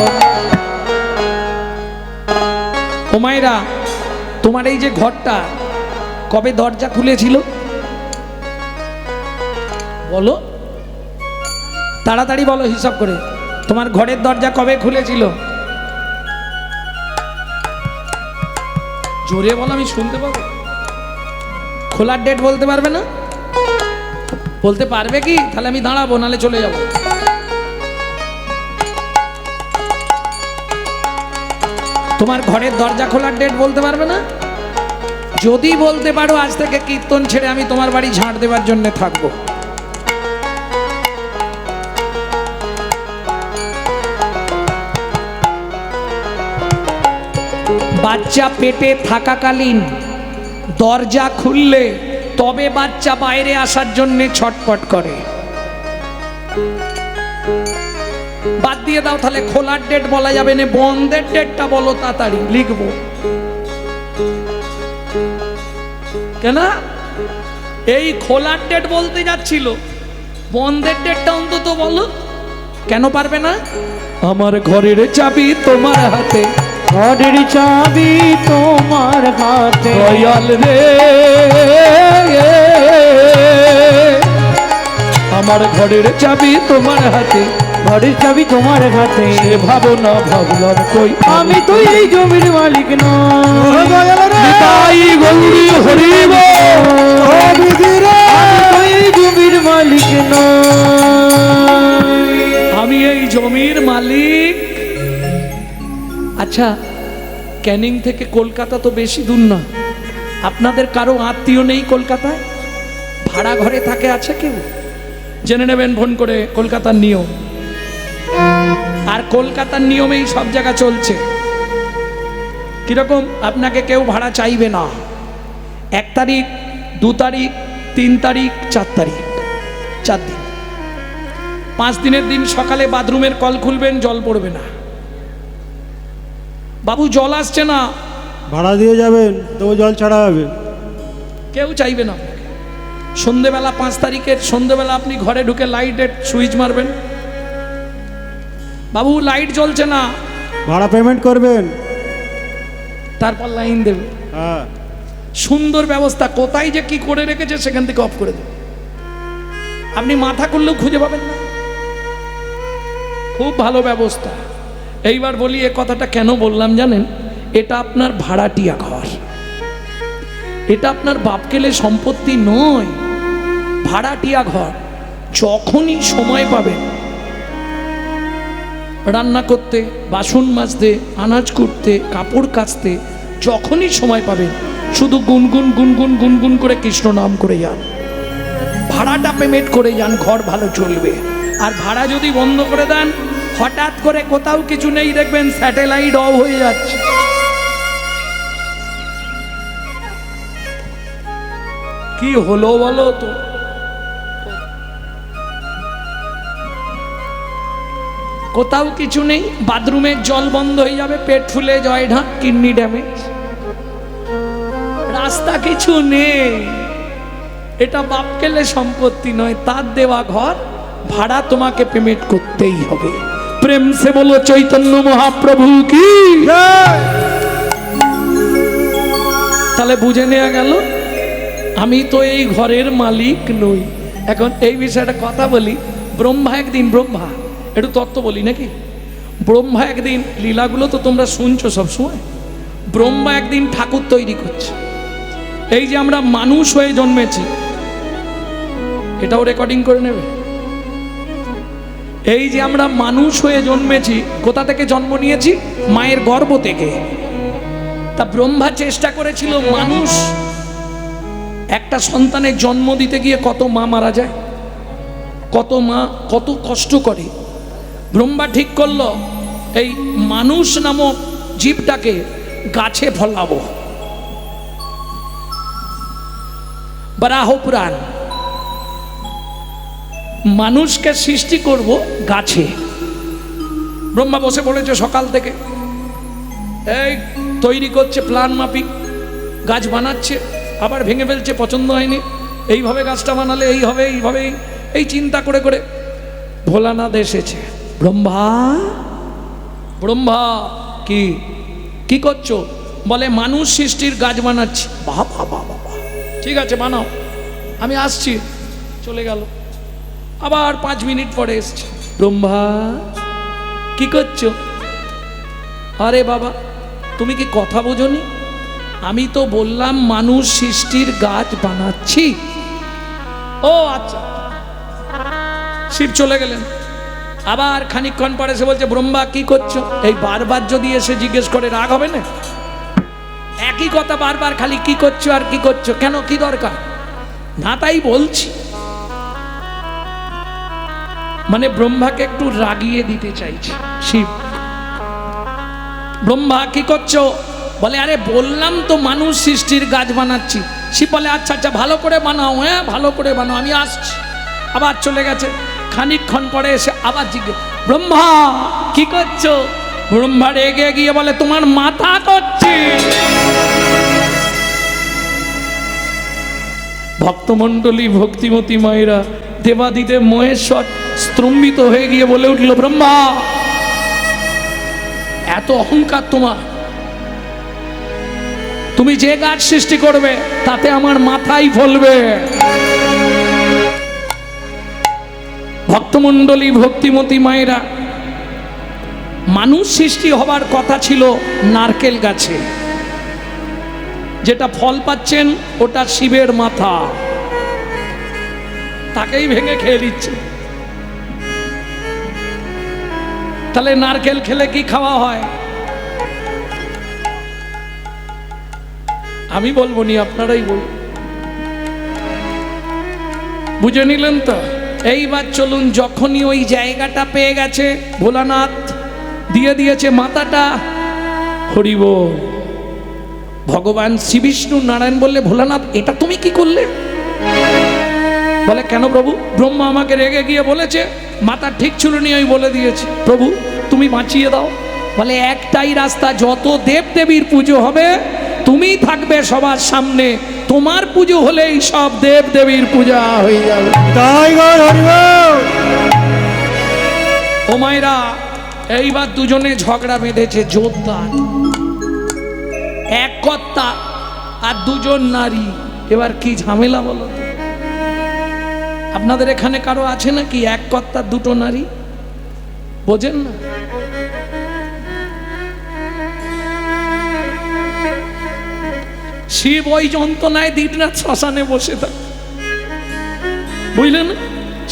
ও মায়েরা, তোমার এই যে ঘরটা কবে দরজা খুলেছিল বলো, তাড়াতাড়ি বলো হিসাব করে। তোমার ঘরের দরজা কবে খুলেছিল? জোরে বলো, আমি শুনতে পাবো। খোলার ডেট বলতে পারবে না? বলতে পারবে কি? তাহলে আমি দাঁড়াবো, নালে চলে যাব। তোমার ঘরের দরজা খোলার ডেট বলতে পারবে না? যদি বলতে পারো, আজ থেকে কীর্তন ছেড়ে আমি তোমার বাড়ি ঝাঁট দেবার জন্য থাকবো। বাচ্চা পেটে থাকাকালীন দরজা খুললে তবে বাচ্চা বাইরে আসার জন্য ছটফট করে। বাদ দিয়ে দাও, তাহলে খোলার ডেট বলা যাবে না, বন্ধের ডেটটা বলো, তাড়াতাড়ি লিখবো। কেন এই খোলার ডেট বলতে যাচ্ছিল, বন্ধের ডেটটা অন্তত বলো। কেন পারবে না? আমার ঘরের চাবি তোমার হাতে, ঘরের চাবি তোমার হাতে, দয়াল রে আমার ঘরের চাবি তোমার হাতে, ঘরের চাবি তোমার হাতে। সে ভাবনা ভাবলাম কই আমি তুই এই জমির মালিক ও নয়, দয়াল রে নিতাই গৌরী হরিব, ও বিধি রে তুই এই জমির মালিক নয়। আমি এই জমির মালিক। আচ্ছা, ক্যানিং থেকে কলকাতা তো বেশি দূর না, আপনাদের কারো আত্মীয় নেই কলকাতায়? ভাড়া ঘরে থাকে আছে কেউ? জেনে নেবেন ফোন করে কলকাতার নিয়ম। আর কলকাতার নিয়মেই সব জায়গা চলছে। কিরকম? আপনাকে কেউ ভাড়া চাইবে না। 1 তারিখ, 2 তারিখ, 3 তারিখ, 4 তারিখ, 4 দিন। 5 দিনের দিন সকালে বাথরুমের কল খুলবেন, জল পড়বে না। বাবু জল আসছে না, ভাড়া দিয়ে যাবেন তো জল ছাড়া হবে। কেউ চাইবে না। সন্ধেবেলা 5 তারিখের সন্ধেবেলা আপনি ঘরে ঢুকে লাইটের সুইচ মারবেন, বাবু লাইট জ্বলছে না, ভাড়া পেমেন্ট করবেন। তারপর লাইন দেবে। হ্যাঁ সুন্দর ব্যবস্থা, কোথায় যে কি করে রেখেছে সেখান থেকে অফ করে দেবে। আপনি মাথা করলেও খুঁজে পাবেন না। খুব ভালো ব্যবস্থা। এইবার বলি, এ কথাটা কেন বললাম জানেন? এটা আপনার ভাড়াটিয়া ঘর, এটা আপনার বাপকেলে সম্পত্তি নয়, ভাড়াটিয়া ঘর। যখনই সময় পাবেন রান্না করতে, বাসন মাজতে, আনাজ কুটতে, কাপড় কাচতে, যখনই সময় পাবেন শুধু গুনগুন গুনগুন গুনগুন করে কৃষ্ণ নাম করে যান, ভাড়াটা পেমেন্ট করে যান, ঘর ভালো চলবে। আর ভাড়া যদি বন্ধ করে দেন, হঠাৎ করে কোথাও কিছু নেই, দেখবেন স্যাটেলাইট অফ হয়ে যাচ্ছে। কি হলো বলো তো? কোথাও কিছু নেই, বাথরুমের জল বন্ধ হয়ে যাবে, পেট ফুলে জয় ঢাক, কিডনি ড্যামেজ, রাস্তা কিছু নেই। এটা বাপকেলে সম্পত্তি নয়, তার দেওয়া ঘর, ভাড়া তোমাকে পেমেন্ট করতেই হবে। প্রেম সে বলো চৈতন্য মহাপ্রভু কি। তাহলে বুঝে নেওয়া গেল আমি তো এই ঘরের মালিক নই। এখন এই বিষয়টা কথা বলি। ব্রহ্মা একদিন, ব্রহ্মা একটু তত্ত্ব বলি নাকি? ব্রহ্মা একদিন, লীলাগুলো তো তোমরা শুনছো সব সময়, ব্রহ্মা একদিন ঠাকুর তৈরি করছে। এই যে আমরা মানুষ হয়ে জন্মেছি, এটাও রেকর্ডিং করে নেবে। এই যে আমরা মানুষ হয়ে জন্মেছি, কোথা থেকে জন্ম নিয়েছি? মায়ের গর্ভ থেকে। তা ব্রহ্মা চেষ্টা করেছিল, মানুষ একটা সন্তানের জন্ম দিতে গিয়ে কত মা মারা যায়, কত মা কত কষ্ট করে। ব্রহ্মা ঠিক করলো এই মানুষ নামক জীবটাকে গাছে ফলাবো, বারাহ পুরাণ, মানুষকে সৃষ্টি করব গাছে। ব্রহ্মা বসে পড়েছে সকাল থেকে, এই তৈরি করছে প্ল্যান মাফিক, গাছ বানাচ্ছে, আবার ভেঙে ফেলছে, পছন্দ হয়নি, এইভাবে গাছটা বানালে এই হবে, এইভাবে এই চিন্তা করে করে ভোলানাথ এসেছে। ব্রহ্মা, ব্রহ্মা কি কি করছো? বলে মানুষ সৃষ্টির গাছ বানাচ্ছি। বাবা বাবা, ঠিক আছে বানাও, আমি আসছি। চলে গেল। আবার 5 মিনিট পরে এসছে। ব্রহ্মা কি করছো? আরে বাবা, তুমি কি কথা বোঝনি? আমি তো বললাম মানুষ সৃষ্টির গাছ বানাচ্ছি। ও আচ্ছা। শিব চলে গেলেন। আবার খানিকক্ষণ পরে এসে বলছে, ব্রহ্মা কি করছো? এই বারবার যদি এসে জিজ্ঞেস করে রাগ হবে না? একই কথা বারবার, খালি কি করছো আর কি করছো, কেন, কি দরকার? না তাই বলছি। মানে ব্রহ্মাকে একটু রাগিয়ে দিতে চাইছে শিব। ব্রহ্মা কি করছো? বলে আরে বললাম তো মানুষ সৃষ্টির গাছ বানাচ্ছি। শিব বলে আচ্ছা আচ্ছা, ভালো করে বানাও, হ্যাঁ ভালো করে বানাও, আমি আসছি। আবার চলে গেছে। খানিকক্ষণ পরে এসে আবার জিজ্ঞেস, ব্রহ্মা কি করছো? ব্রহ্মা রেগে গিয়ে বলে তোমার মাথা করছি। ভক্তমণ্ডলী, ভক্তিমতী মায়েরা, দেবাদিদেব মহেশ্বর স্তম্ভিত হয়ে গিয়ে বলে উঠল, ব্রহ্মা এত অহংকার তোমার, তুমি যে গাছ সৃষ্টি করবে তাতে আমার মাথাই ফলবে। ভক্তমণ্ডলী, ভক্তিমতী মায়েরা, মানুষ সৃষ্টি হবার কথা ছিল নারকেল গাছে, যেটা ফল পাচ্ছেন ওটা শিবের মাথা, তাকেই ভেঙে খেয়ে দিচ্ছে। তাহলে নারকেল খেলে কি খাওয়া হয়? আমি বলবো নি, আপনারাই বলুন। বুঝে নিলেন তো? এইবার চলুন, যখনই ওই জায়গাটা পেয়ে গেছে, ভোলানাথ দিয়ে দিয়েছে মাথাটা, হরি বল। ভগবান শ্রী বিষ্ণু নারায়ণ বললে, ভোলানাথ এটা তুমি কি করলে? বলে কেন প্রভু? ব্রহ্মা আমাকে রেগে গিয়ে বলেছে মাথা ঠিক ছিল নি, আমি বলে দিয়েছি। প্রভু তুমি বাঁচিয়ে দাও। বলে একটাই রাস্তা, যত দেব দেবীর পুজো হবে তুমি থাকবে সবার সামনে, তোমার পুজো হলেই সব দেব দেবীর পূজা হয়ে যাবে। তাই গো, হরি বল। ও মায়েরা, এইবার দুজনে ঝগড়া বেঁধেছে জোরদার, এক কর্তা আর দুজন নারী। এবার কি ঝামেলা বলো তো? আপনাদের এখানে কারো আছে নাকি এক কর্তা দুটো নারী? বোঝেন না? শিব ওই যন্ত্রণায় দিনরাত শ্মশানে বসে থাকে, বুঝলেন?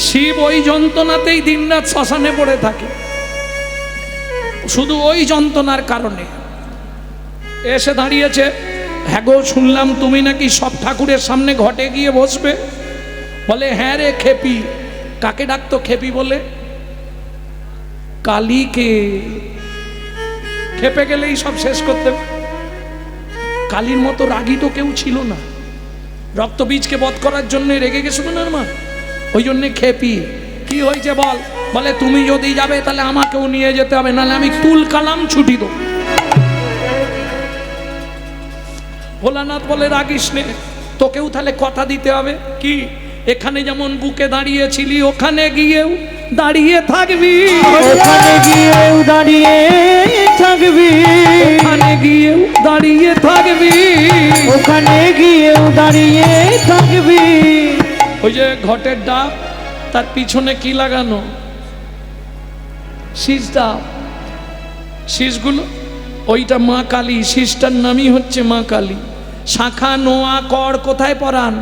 শিব ওই যন্ত্রণাতেই দিনরাত শ্মশানে পড়ে থাকে, শুধু ওই যন্ত্রণার কারণে। এসে দাঁড়িয়েছে, হ্যাঁ গো শুনলাম তুমি নাকি সব ঠাকুরের সামনে ঘটে গিয়ে বসবে। বলে হ্যাঁ রে খেপি। কাকে ডাকতো খেপি বলে? কালীকে। খেপে গেলেই সব শেষ করতে। কালীর মতো রাগী তো কেউ ছিল না, রক্তবীজকে বধ করার জন্য রেগে গেছিল না মা, ওই জন্যে খেপি। কি হয়েছে বল? বলে তুমি যদি যাবে তাহলে আমাকেও নিয়ে যেতে হবে, নাহলে আমি তুল কালাম ছুটি দেব। ভোলানাথ বলে রাগিস নে, তোকেও তাহলে কথা দিতে হবে। কি? এখানে যেমন বুকে দাঁড়িয়েছিলি ওখানে গিয়েও দাঁড়িয়ে থাকবি, ওখানে গিয়েও দাঁড়িয়ে থাকবি, ওখানে গিয়েও দাঁড়িয়ে থাকবি, ওখানে গিয়েও দাঁড়িয়ে থাকবি। ওই যে ঘটের ডাব, তার পিছনে কি লাগানো? শীষ ডাব। শীষগুলো ওইটা মা কালী, সিস্টার নামই হচ্ছে মা কালী। শাখা নোয়া কর কোথায় পড়ান?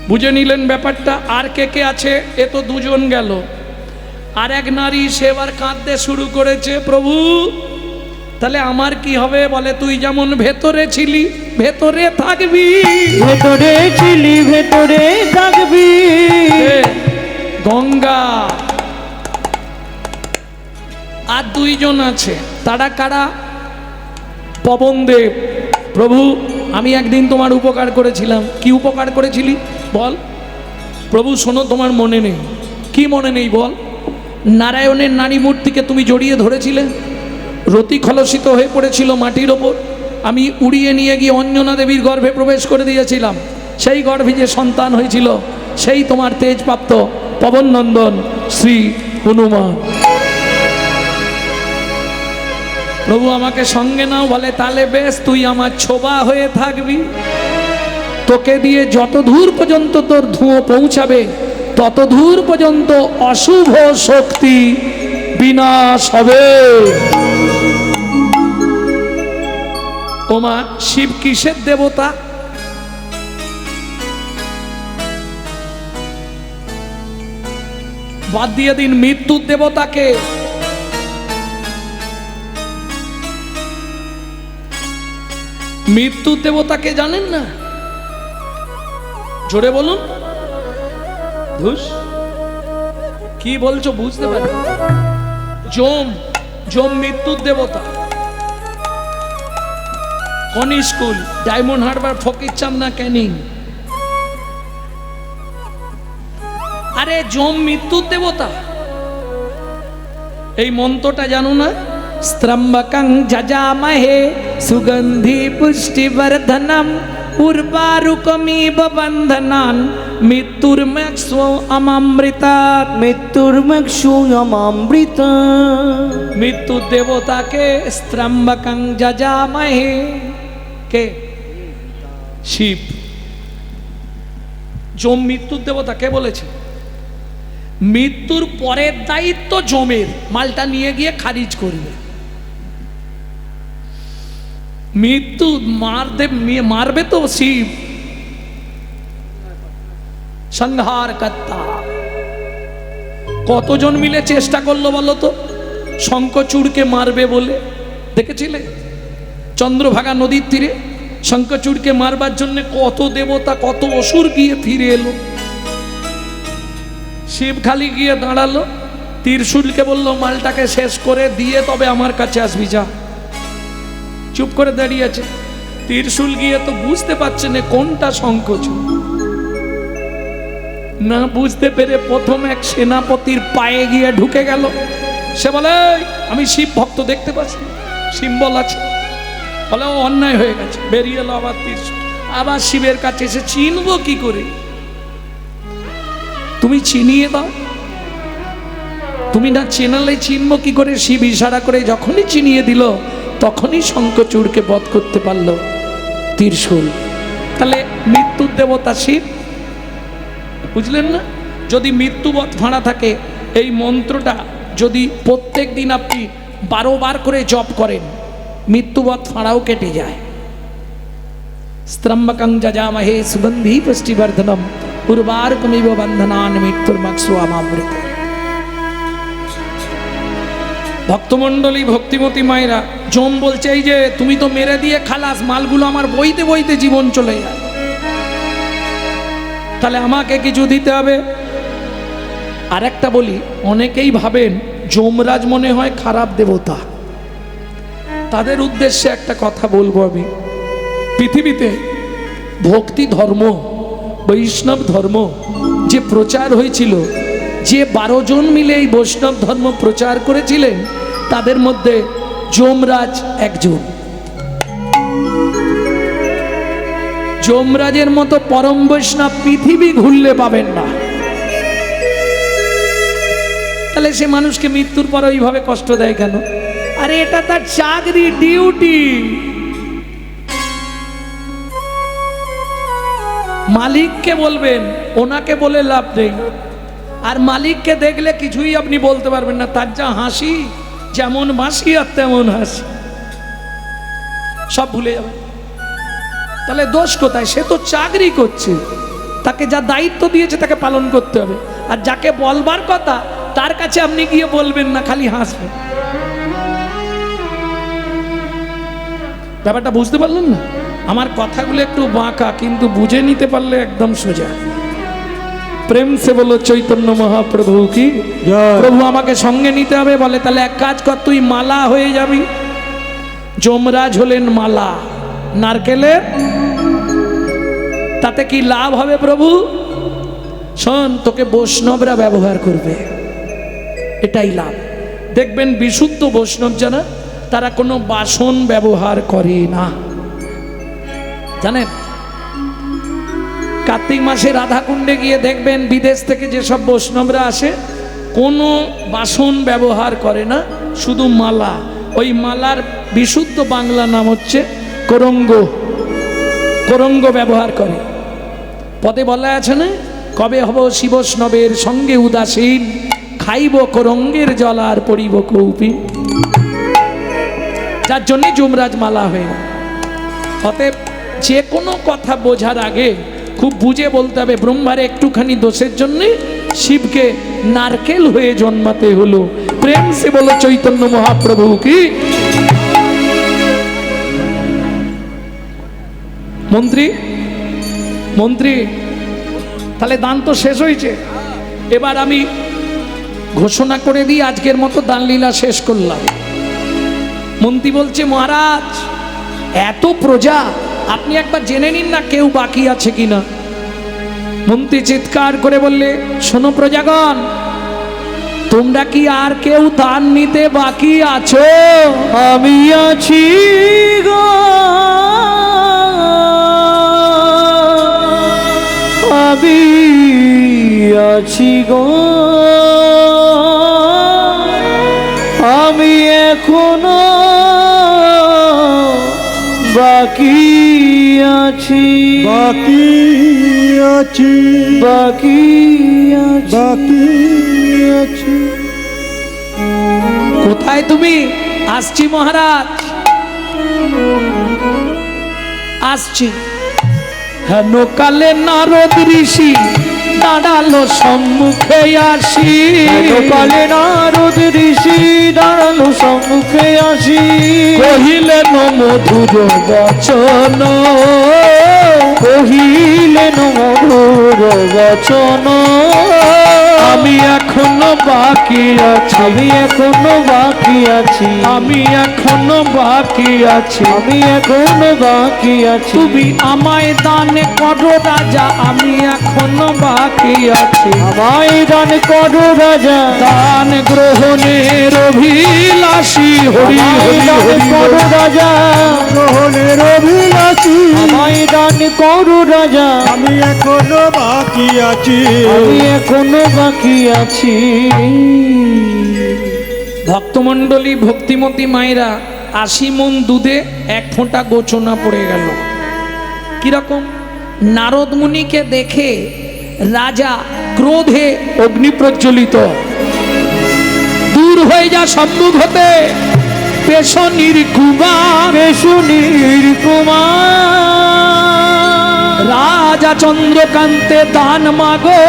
বুঝে নিলেন ব্যাপারটা? আর কে কে আছে? এ তো দুজন গেল। আর এক নারী সেবার কাঁদতে শুরু করেছে, প্রভু তাহলে আমার কি হবে? বলে তুই যেমন ভেতরে ছিলি ভেতরে থাকবি। ভেতরে ছিলি ভেতরে থাকবি। গঙ্গা। আর দুইজন আছে, তারা কারা? পবনদেব। প্রভু আমি একদিন তোমার উপকার করেছিলাম। কি উপকার করেছিলি বল? প্রভু শোনো, তোমার মনে নেই। কি মনে নেই বল? নারায়ণের নারী মূর্তিকে তুমি জড়িয়ে ধরেছিলে, রতি খলসিত হয়ে পড়েছিল মাটির ওপর, আমি উড়িয়ে নিয়ে গিয়ে অঞ্জনা দেবীর গর্ভে প্রবেশ করে দিয়েছিলাম। সেই গর্ভে যে সন্তান হয়েছিল সেই তোমার তেজপ্রাপ্ত পবননন্দন শ্রী হনুমান। প্রভু আমাকে সঙ্গে নাও। বলে তাহলে বেশ, তুই আমার ছোবা হয়ে থাকবি। তোকে দিয়ে যত দূর পর্যন্ত তোর ধুঁয়ো পৌঁছাবে তত দূর পর্যন্ত অশুভ শক্তি বিনাশ হবে। ওমা, শিব কিসের দেবতা? বাদ দিয়ে দিন, মৃত্যুর দেবতাকে। মৃত্যুর দেবতাকে জানেন না? জোরে বলুন। ধুস, কি বলছো বুঝতে পারি? যম। যম মৃত্যুর দেবতা। কোন স্কুল? ডায়মন্ড হারবার, ফকিরচাঁদ না ক্যানিং? আরে যম মৃত্যুর দেবতা। এই মন্ত্রটা জানো না? স্ত্রম্বকং যজামহে সুগন্ধি পুষ্টিবর্ধনম উর্বারুকমিব বন্ধনান মৃত্যুর্মক্ষু অমামৃতাৎ। মৃত্যুর্মক্ষু অমামৃতাৎ। মৃত্যুর দেবতাকে স্ত্রম্বকং যজামহে। কে? শিব। যম মৃত্যুর দেবতা। কে বলেছে? মৃত্যুর পরের দায়িত্ব যমের, মালটা নিয়ে গিয়ে খারিজ করবে। মৃত্যু মারবে তো শিব, সংহার কর্তা। কতজন মিলে চেষ্টা করলো বলো তো শঙ্খচূড়কে মারবে বলে? দেখেছিলে চন্দ্রভাগা নদীর তীরে শঙ্খচূড়কে মারবার জন্য কত দেবতা কত অসুর গিয়ে ফিরে এলো। শিব খালি গিয়ে দাঁড়ালো, ত্রিশূলকে বললো মালটাকে শেষ করে দিয়ে তবে আমার কাছে আসবি, যা। চুপ করে দাঁড়িয়ে আছে। ত্রিশূল গিয়ে তো বুঝতে পারছে না কোনটা শঙ্খচূড়। না বুঝতে পেরে প্রথম এক সেনাপতির পায়ে গিয়ে ঢুকে গেল। সে বলে আমি শিব ভক্ত, দেখতে পাচ্ছি সিম্বল আছে। বলে ও অন্যায় হয়ে গেছে। বেরিয়ে এলো আবার ত্রিশূল। আবার শিবের কাছে এসে চিনবো কি করে? তুমি চিনিয়ে দাও। তুমি না চেনালে চিনবো কি করে? শিব ইশারা করে যখনই চিনিয়ে দিল তখনই শঙ্খচূড়কে বধ করতে পারলো ত্রিশূল। তাহলে মৃত্যুর দেবতা শিব, বুঝলেন না? যদি মৃত্যুবধ ভাড়া থাকে, এই মন্ত্রটা যদি প্রত্যেক দিন আপনি 12 বার করে জপ করেন, মৃত্যুবধ ফাঁড়াও কেটে যায়। স্ত্রম্বকং যজামহে সুগন্ধি পুষ্টিবর্ধনম উর্বারুকমিব বন্ধনান মৃত্যুর্মক্ষু অমামৃতাৎ। ভক্তমণ্ডলী, ভক্তিমতী মায়েরা, যম বলছে এই যে তুমি তো মেরে দিয়ে খালাস, মালগুলো আমার বইতে বইতে জীবন চলে যায়, তাহলে আমাকে কিছু দিতে হবে। আর একটা বলি, অনেকেই ভাবেন যমরাজ মনে হয় খারাপ দেবতা। তাদের উদ্দেশ্যে একটা কথা বলবো আমি। পৃথিবীতে ভক্তি ধর্ম, বৈষ্ণব ধর্ম যে প্রচার হয়েছিল, যে 12 জন মিলে এই বৈষ্ণব ধর্ম প্রচার করেছিলেন, তাদের মধ্যে যমরাজ একজন। যমরাজের মতো পরম বৈষ্ণব পৃথিবী ঘুরলে পাবেন না। তাহলে সে মানুষকে মৃত্যুর পর ওইভাবে কষ্ট দেয় কেন? আরে এটা তার চাকরি, ডিউটি। মালিককে বলবেন, ওনাকে বলে লাভ নেই। আর মালিককে দেখলে কিছুই আপনি বলতে পারবেন না, তার যা হাসি, যেমন বাসি আর তেমন হাসি, সব ভুলে যাবেন। তাহলে দোষ কোথায়? সে তো চাকরি করছে, তাকে যা দায়িত্ব দিয়েছে তাকে পালন করতে হবে। আর যাকে বলবার কথা তার কাছে আপনি গিয়ে বলবেন না, খালি হাসবেন। ব্যাপারটা বুঝতে পারলেন না? আমার কথাগুলো একটু বাঁকা, কিন্তু বুঝে নিতে পারলে একদম সোজা। প্রেম সে বলো চৈতন্য মহাপ্রভু কি জয়। প্রভু আমাকে সঙ্গে নিতে হবে। বলে তাহলে এক কাজ কর, তুই মালা হয়ে যাবি। যমরাজ হলেন মালা নারকেলের, তাতে কি লাভ হবে প্রভু? শোন, তোকে বৈষ্ণবরা ব্যবহার করবে, এটাই লাভ। দেখবেন বিশুদ্ধ বৈষ্ণব যারা, তারা কোনো বাসন ব্যবহার করে না। জানেন, কার্তিক মাসে রাধাকুণ্ডে গিয়ে দেখবেন বিদেশ থেকে যেসব বৈষ্ণবরা আসে, কোনো বাসন ব্যবহার করে না, শুধু মালা। ওই মালার বিশুদ্ধ বাংলা নাম হচ্ছে করঙ্গ। করঙ্গ ব্যবহার করে। পদে বলা আছে না, কবে হব শিবৈষ্ণবের সঙ্গে উদাসীন, খাইব করঙ্গের জল আর পড়িব কৌপি। যার জন্য যমরাজ মালা হয়ে গেল। অতএব যে কোনো কথা বোঝার আগে খুব বুঝে বলতে হবে। ব্রহ্মার একটুখানি দোষের জন্য শিবকে নারকেল হয়ে জন্মাতে হলো। প্রেম সে বলো চৈতন্য মহাপ্রভু কি। মন্ত্রী মন্ত্রী, তাহলে দান তো শেষ হয়েছে। এবার আমি ঘোষণা করে দিই, আজকের মতো দান লীলা শেষ করলাম। মন্ত্রী বলছে, মহারাজ এত প্রজা, আপনি একবার জেনে নিন না কেউ বাকি আছে কিনা। মন্ত্রী চিৎকার করে বললে, শোনো প্রজাগণ, তোমরা কি আর কেউ দান নিতে বাকি আছো? আমি আছি গো, আমি আছি গো, আমি এখনো বাকি আছি, বাকি আছি, বাকি আছি। বাকি আছি। কোথায় তুমি? আসছি মহারাজ, আসছি। হেন কালে নারদ ঋষি দাঁড়ালো সম্মুখে আসি। কালে নারদ ঋষি দাঁড়ালো সম্মুখে আসি। কহিলেন মধুর বচন, কহিলেন মধুর বচন, আমি এখনো বাকি আছি, আমি এখনো বাকি আছি, আমি এখনো বাকি আছি। আমি এখনো বাকি আছি। তুমি আমায় দান করো রাজা, আমি এখনো বাকি আছি। আমায় দান করো রাজা, দান গ্রহণের অভিলাষী, হরি আমায় হরি দান হরি করো রাজা, গ্রহণের অভিলাষী, আমায় দান করো রাজা, আমি এখনো বাকি আছি, আমি এখনো বাকি আছি। ভক্তমণ্ডলী, ভক্তিমতী মায়েরা, ৮০ মণ দুধে ১ ফোঁটা গোচনা পড়ে গেল। কিরকম? নারদ মুনিকে দেখে রাজা ক্রোধে অগ্নি প্রজ্বলিত। দূর হয়ে যা সম্মুখ হতে, পেশনির কুমার, পেশনির কুমার, রাজা চন্দ্রকান্তে দান মাগো,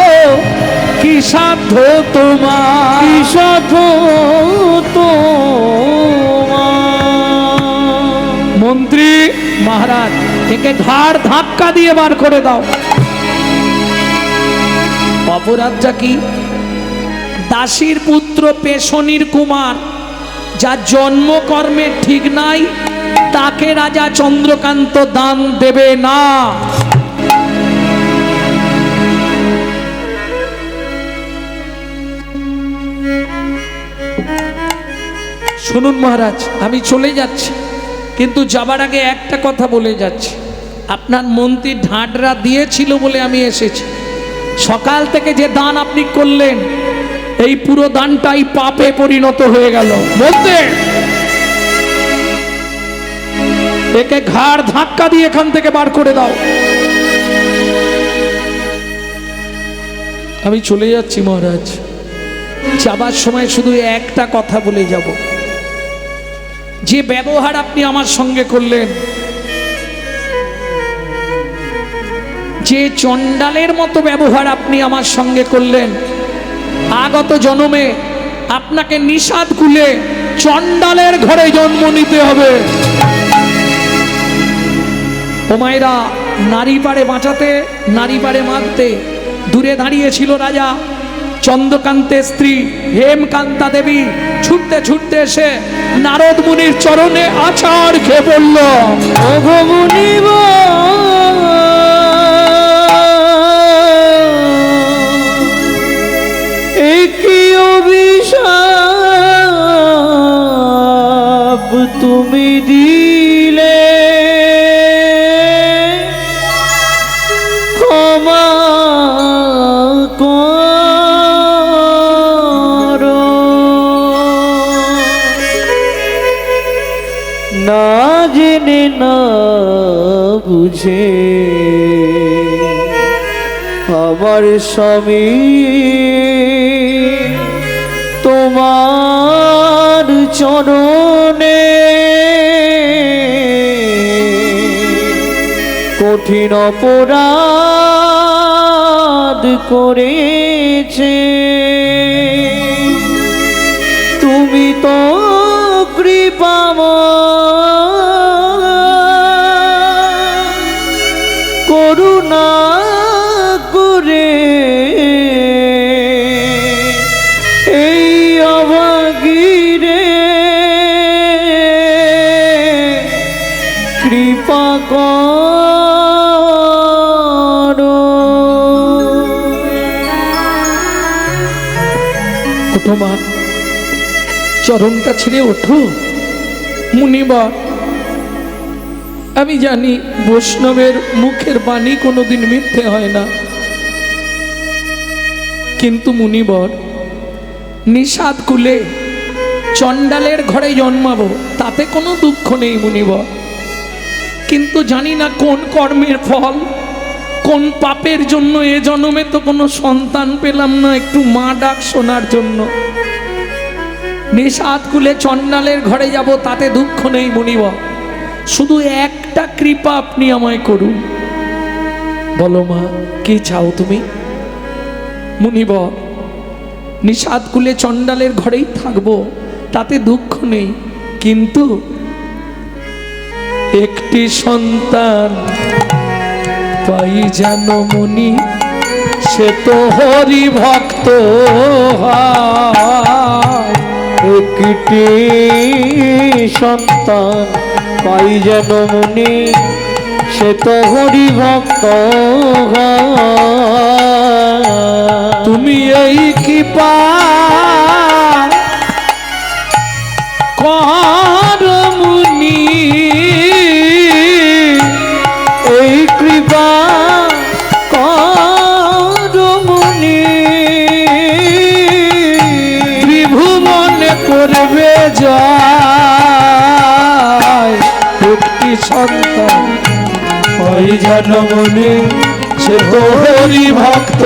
কি সাধ্য তোমার, কি সাধ্য তোমার। মন্ত্রী মহারাজ, একে ঘাড় ধাক্কা দিয়ে বার করে দাও। অপরাধটা কি? দাসীর পুত্র পেশনির কুমার, যার জন্মকর্মের ঠিক নাই, তাকে রাজা চন্দ্রকান্ত দান দেবে না। শুনুন মহারাজ, আমি চলে যাচ্ছি, কিন্তু যাবার আগে একটা কথা বলে যাচ্ছি। আপনার মন্ত্রী ঢাঁডরা দিয়েছিল বলে আমি এসেছি। সকাল থেকে যে দান আপনি করলেন, এই পুরো দানটাই পাপে পরিণত হয়ে গেল। বলতে একে ঘাড় ধাক্কা দিয়ে এখান থেকে বার করে দাও। আমি চলে যাচ্ছি মহারাজ। যাবার সময় শুধু একটা কথা বলে যাব, যে ব্যবহার আপনি আমার সঙ্গে করলেন, যে চণ্ডালের মতো ব্যবহার আপনি আমার সঙ্গে করলেন, আগত জন্মে আপনাকে নিষাদ কুলে চণ্ডালের ঘরে জন্ম নিতে হবে। ও মায়েরা, নারী পারে বাঁচাতে, নারী পারে মারতে। দূরে দাঁড়িয়েছিল রাজা চন্দ্রকান্তের স্ত্রী হেমকান্তা দেবী। ছুটতে ছুটতে এসে নারদ মুনির চরণে আছাড় খেয়ে পড়ল। ওগো মুনিবর, একই অভিশাপ তুমি দিলে, ক্ষমা করো। না জেনে না বুঝে আমার স্বামী তোমার চরণে কঠিন অপরাধ করেছে। তুমি তো কৃপাময়, করুণা করে এই অভাগীরে কৃপা করো। ওঠো মা, চরণটা ছেড়ে ওঠো। মুনিবর, আমি জানি বৈষ্ণবের মুখের বাণী কোনোদিন মিথ্যে হয় না, কিন্তু মুনিবর, নিষাদ কুলে চণ্ডালের ঘরে জন্মাবো তাতে কোনো দুঃখ নেই মুনিবর, কিন্তু জানি না কোন কর্মের ফল, কোন পাপের জন্য এ জন্মে তো কোনো সন্তান পেলাম না একটু মা ডাক শোনার জন্য। নিষাদ কুলে চণ্ডালের ঘরে যাব তাতে দুঃখ নেই মুনিবর, শুধু একটা কৃপা আপনি আমায় করুন। বলো মা, কি চাও তুমি? মুনিবর, নিষাদ কুলে চণ্ডালের ঘরেই থাকবো তাতে দুঃখ নেই, কিন্তু একটি সন্তান পাই যেন মুনি, সে তো হরি ভক্ত হয়। একটি সন্তান পাই যেন মুনি, সে তো হরি ভক্ত হয়। তুমি এই কৃপা কর মুনি, এই কৃপা কর মুনি, ত্রিভুবনে করবে জয়। একটি সন্তান ওই যেন মুনি, সে তো হরি ভক্ত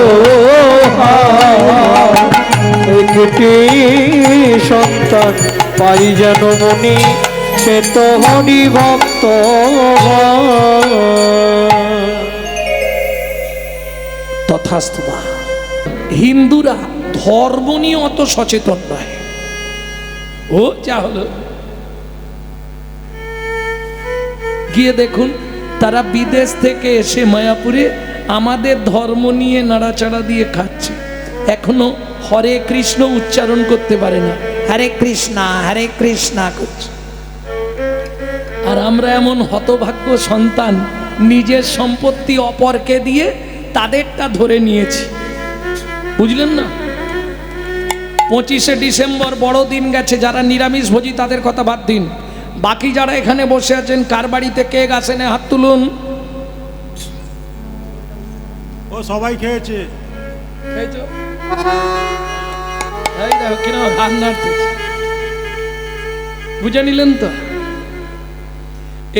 হয়। একটি সন্তান পাই যেন মুনি, সে তো হরি ভক্ত হয়। তথাস্তু মা। হিন্দুরা ধর্ম নিয়ে অত সচেতন নয়। ও যা হলো, গিয়ে দেখুন তারা বিদেশ থেকে এসে মায়াপুরে আমাদের ধর্ম নিয়ে নাড়াচাড়া দিয়ে খাচ্ছে, এখনো হরে কৃষ্ণ উচ্চারণ করতে পারে না, হরে কৃষ্ণা করছে। আর আমরা এমন হতভাগ্য সন্তান, নিজের সম্পত্তি অপরকে দিয়ে তাদেরটা ধরে নিয়েছি, বুঝলেন না? 25শে ডিসেম্বর বড়দিন গেছে, যারা নিরামিষ ভোজী তাদের কথা বাদ দিন, বাকি যারা এখানে বসে আছেন কার বাড়িতে কেক আসেনে হাত তুলুন। ও সবাই খেয়েছে। খেয়েছো? এই দেখো কিরম হাত নাড়তেছে। বুঝে নিলেন তো?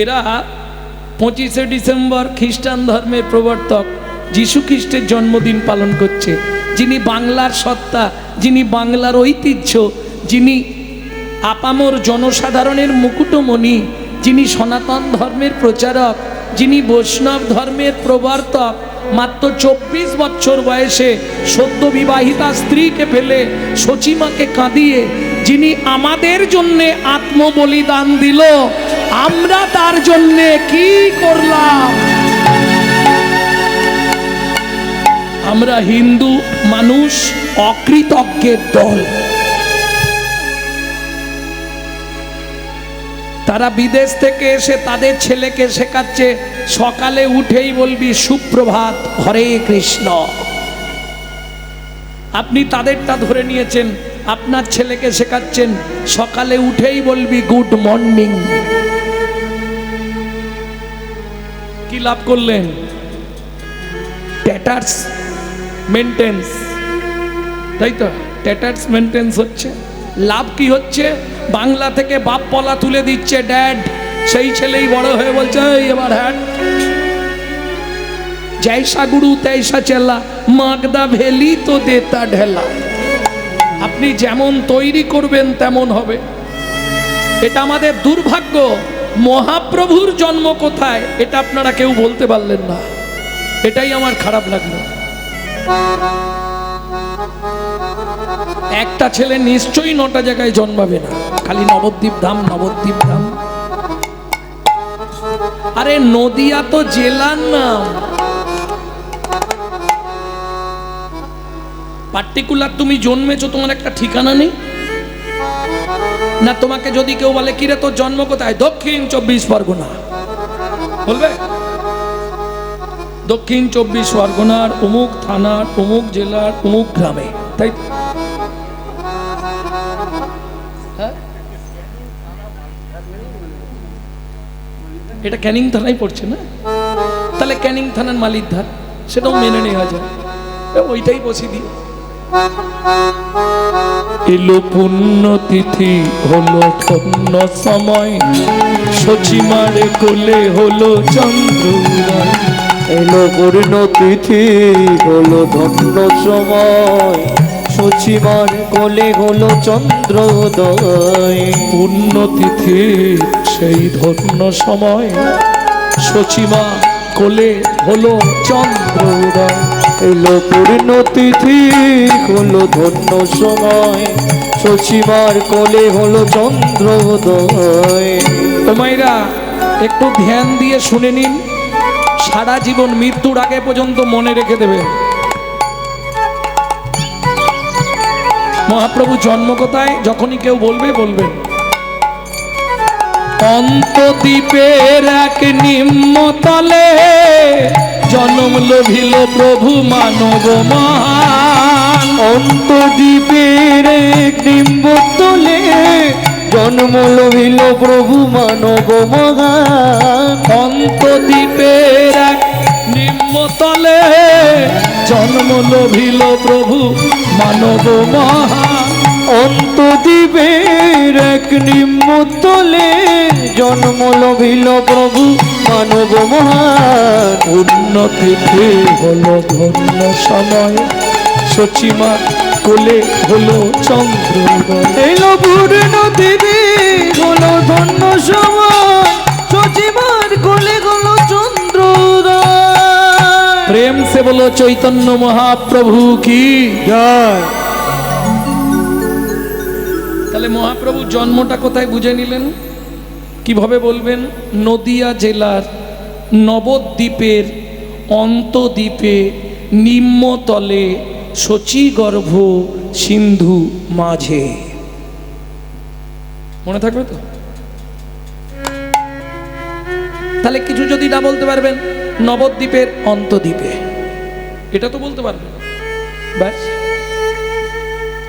এরা 25শে ডিসেম্বর খ্রিস্টান ধর্মের প্রবর্তক যীশু খ্রিস্টের জন্মদিন পালন করছে, যিনি বাংলার সত্তা, যিনি বাংলার ঐতিহ্য, যিনি আপামর জনসাধারণের মুকুটমণি, যিনি সনাতন ধর্মের প্রচারক, যিনি বৈষ্ণব ধর্মের প্রবর্তক, মাত্র 24 বছর বয়সে সদ্য বিবাহিতা স্ত্রীকে ফেলে সচিমাকে কাঁদিয়ে যিনি আমাদের জন্যে আত্মবলিদান দিল, আমরা তার জন্যে কি করলাম? আমরা হিন্দু মানুষ অকৃতজ্ঞের দল। তারা বিদেশ থেকে এসে তাদের ছেলেকে শেখাচ্ছে সকালে উঠেই বলবি সুপ্রভাত, হরে কৃষ্ণ। আপনি তাদেরটা ধরে নিয়েছেন, আপনার ছেলেকে শেখাচ্ছেন সকালে উঠেই বলবি গুড মর্নিং। কি লাভ করলেন? ট্যাটার্স মেনটেন্স, তাই তো? ট্যাটার্স মেনটেন্স হচ্ছে। লাভ কি হচ্ছে? বাংলা থেকে বাপ পলা তুলে দিচ্ছে ড্যাড, সেই ছেলেই বড় হয়ে বলছে এবার হ্যাঁ, জৈসা গুরু তৈসা চেলা, মাগদা ভেলি তো দেতা ঢেলা। আপনি যেমন তৈরি করবেন তেমন হবে। এটা আমাদের দুর্ভাগ্য। মহাপ্রভুর জন্ম কোথায় এটা আপনারা কেউ বলতে পারলেন না, এটাই আমার খারাপ লাগলো। একটা ছেলে নিশ্চয়ই 9টা জায়গায় জন্মাবে না, খালি নবদ্বীপ ধাম নবদ্বীপ ধাম। আরে নদিয়া তো জেলার নাম, পার্টিকুলার তুমি জন্মেছো তোমার একটা ঠিকানা নেই না? তোমাকে যদি কেউ বলে কিরে তোর জন্ম কোথায়, দক্ষিণ 24 পরগনা, বলবে দক্ষিণ 24 পরগনার অমুক থানার অমুক জেলার অমুক গ্রামে, তাই তো? এটা ক্যানিং থানায় পড়ছে না? তাহলে ক্যানিং থানার মালিকধার, সেটাও মেনে নেওয়া যায়, ওইটাই বসিয়ে দিই। এলো পুণ্যতিথি হলো ধন্য সময়, সচিমারে কোলে হলো চন্দ্রোদয়। এলো পূর্ণতিথি হলো ধন্য সময়, সচিমার কোলে হলো চন্দ্রোদয়। পুণ্যতিথি সেই ধন্য সময়, সচিমা কোলে হলো চন্দ্রোদয়। এলো পূর্ণতিথি হলো ধন্য সময়, সচিমার কোলে হলো চন্দ্রোদয়। তোমাইরা একটু ধ্যান দিয়ে শুনে নিন, সারা জীবন মৃত্যুর আগে পর্যন্ত মনে রেখে দেবে। মহাপ্রভু জন্ম কোথায় যখনই কেউ বলবে বলবেন অন্তদ্বীপের এক নিম্নতলে জন্ম লভিল প্রভু মানব মহান। অন্তদ্বীপের এক নিম্নতলে জন্ম লভিল প্রভু মানব মহান। অন্তদ্বীপের এক নিম্নতলে জন্ম লভিল প্রভু মানব মহান। অন্তদ্বীপের এক নিম্নতলে জন্ম লভিল প্রভু মানব মহান। উন্নতিতে হলো ধন্য সময়, সচিমা কোলে হলো চন্দ্রোদয়। এলো পূর্ণতিথি হলো ধন্য সময়, সচিমার কোলে হলো চন্দ্রোদয়। প্রেম সে বলো চৈতন্য মহাপ্রভু কি জয়। তাহলে মহাপ্রভু জন্মটা কোথায় বুঝে নিলেন? কিভাবে বলবেন? নদিয়া জেলার নবদ্বীপের অন্তদ্বীপে নিম্নতলে শচীগর্ভ সিন্ধু মাঝে। মনে থাকবে তো? তাহলে কিছু যদি না বলতে পারবেন, নবদ্বীপের অন্তদ্বীপে, এটা তো বলতে পারবেন। ব্যাস,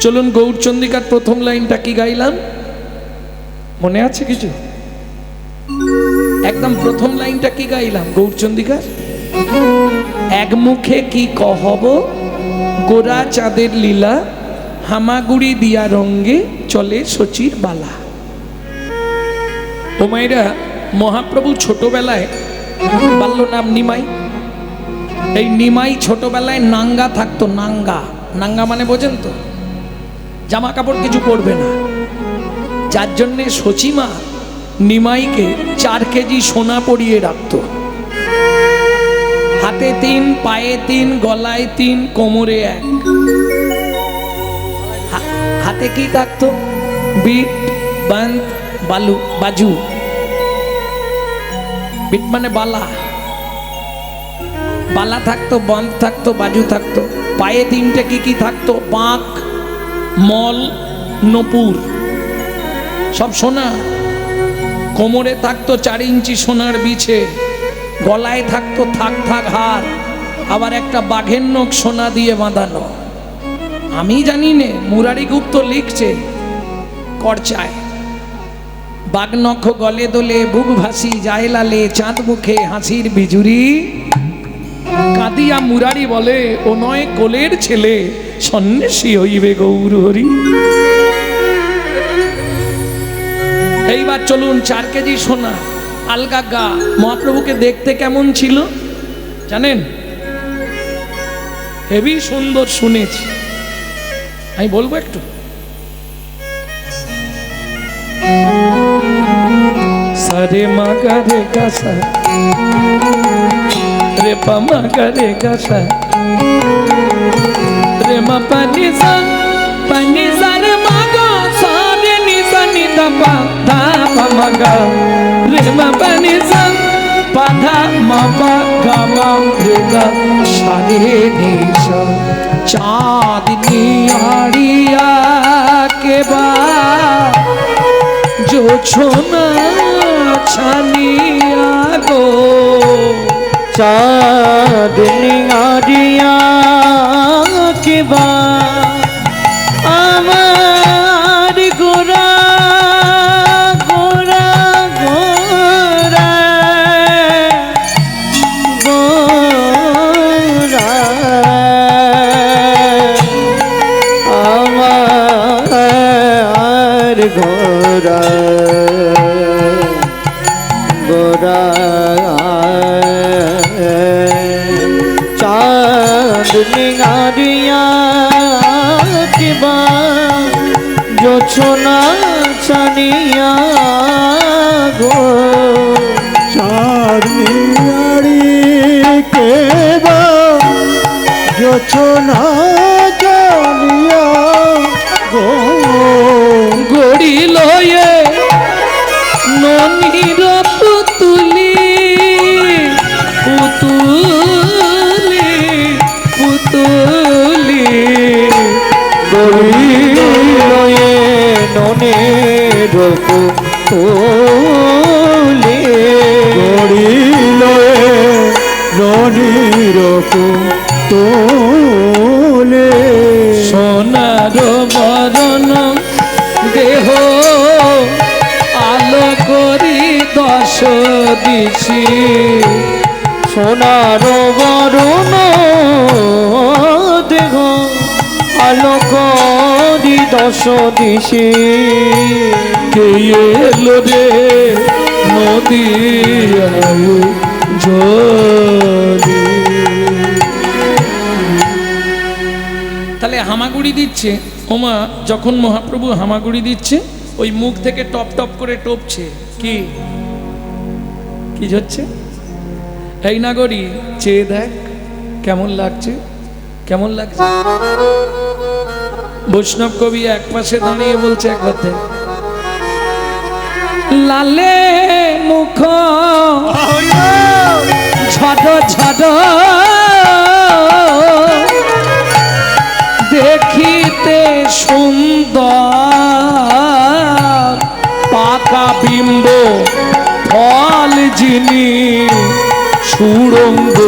চলুন গৌরচন্দ্রিকার প্রথম লাইনটা কি গাইলাম মনে আছে কিছু? একদম প্রথম লাইনটা কি গাইলাম গৌরচন্দ্রিকার? এক মুখে কি কহব গোরা চাঁদের লীলা, হামাগুড়ি দিয়া রঙ্গে চলে শচীর বালা। ও মায়েরা, মহাপ্রভু ছোটবেলায় বাল্য নাম নিমাই, এই নিমাই ছোটবেলায় নাঙ্গা থাকতো। নাঙ্গা, নাঙ্গা মানে বোঝেন তো, জামা কাপড় কিছু পরবে না। যার জন্যে সচিমা নিমাইকে 4 কেজি সোনা পরিয়ে রাখতো। হাতে 3, পায়ে 3, গলায় 3, কোমরে 1। হাতে কি থাকতো? বিট, বান্দ, বাজু। বিট মানে বালা, বালা থাকতো, বন্ধ থাকতো, বাজু থাকতো। পায়ে 3টে কি থাকতো? বাঁক, মল, নপুর, সব সোনা। কোমরে থাকতো 4 ইঞ্চি সোনার বিছে। গলায় থাকতো থাক হার, আবার একটা বাঘের নখ সোনা দিয়ে বাঁধানো। আমি জানি নে, মুরারি গুপ্ত লিখছে করচায়, বাঘ নখ গলে দোলে, বুক ভাসি যায় লালে, চাঁদ মুখে হাসির বিজুরি। কাঁদিয়া মুরারি বলে, ও নয় কোলের ছেলে, সন্ন্যাসী হইবে গৌর হরি। এইবার চলুন, 4 কেজি সোনা, আলগা গা। মহাপ্রভুকে দেখতে কেমন ছিল জানেন? হেবি সুন্দর শুনেছি, আমি বলবো একটু। সারে মাগা রে গাসা, রে পামা গা রে গাসা, রে মা পানি সা, পানি সা রে মাগা, সা রে নি সা নি দা পা ধা পা মাগা, রে মা পানি সা, পা ধা মা পা গা মা রে গা, সা রে নি সা। চাঁদনি আড়িয়া के बाद जो छोना छानिया गो, चाँदनी आरिया के बाद আমার গোরা গোরা গোরা গোরা আমার গোরা গোরা चाँदनी आरिया के बाद जो छोना छनिया गो, चाँदनी आरी के बाद जो छोना छनिया गो, गोड़ी लोये ननीर पुतुली पुतुली पुतुली, गोरी लोये ननीर पुतुली, गोरी लोए ननीर पुतुली, সোনার বরণ দেহ আলো করি 10 দিছি, সোনার বরণ দেহ আলোক দি 10 দিশি, কে এলো রে নদী আয়ু জলি। তাহলে হামাগুড়ি দিচ্ছে ওমা, যখন মহাপ্রভু হামাগুড়ি দিচ্ছে ওই মুখ থেকে টপ টপ করে টপছে। কি কি হচ্ছে? এই নাগরি চেয়ে দেখ কেমন লাগছে, কেমন লাগছে। বৈষ্ণব কবি এক পাশে দাঁড়িয়ে বলছে, একবার দেখ লালে মুখ ঝড় ঝড় দেখিতে সুন্দর, পাকা বিম্ব ফল যিনি সুরঙ্গ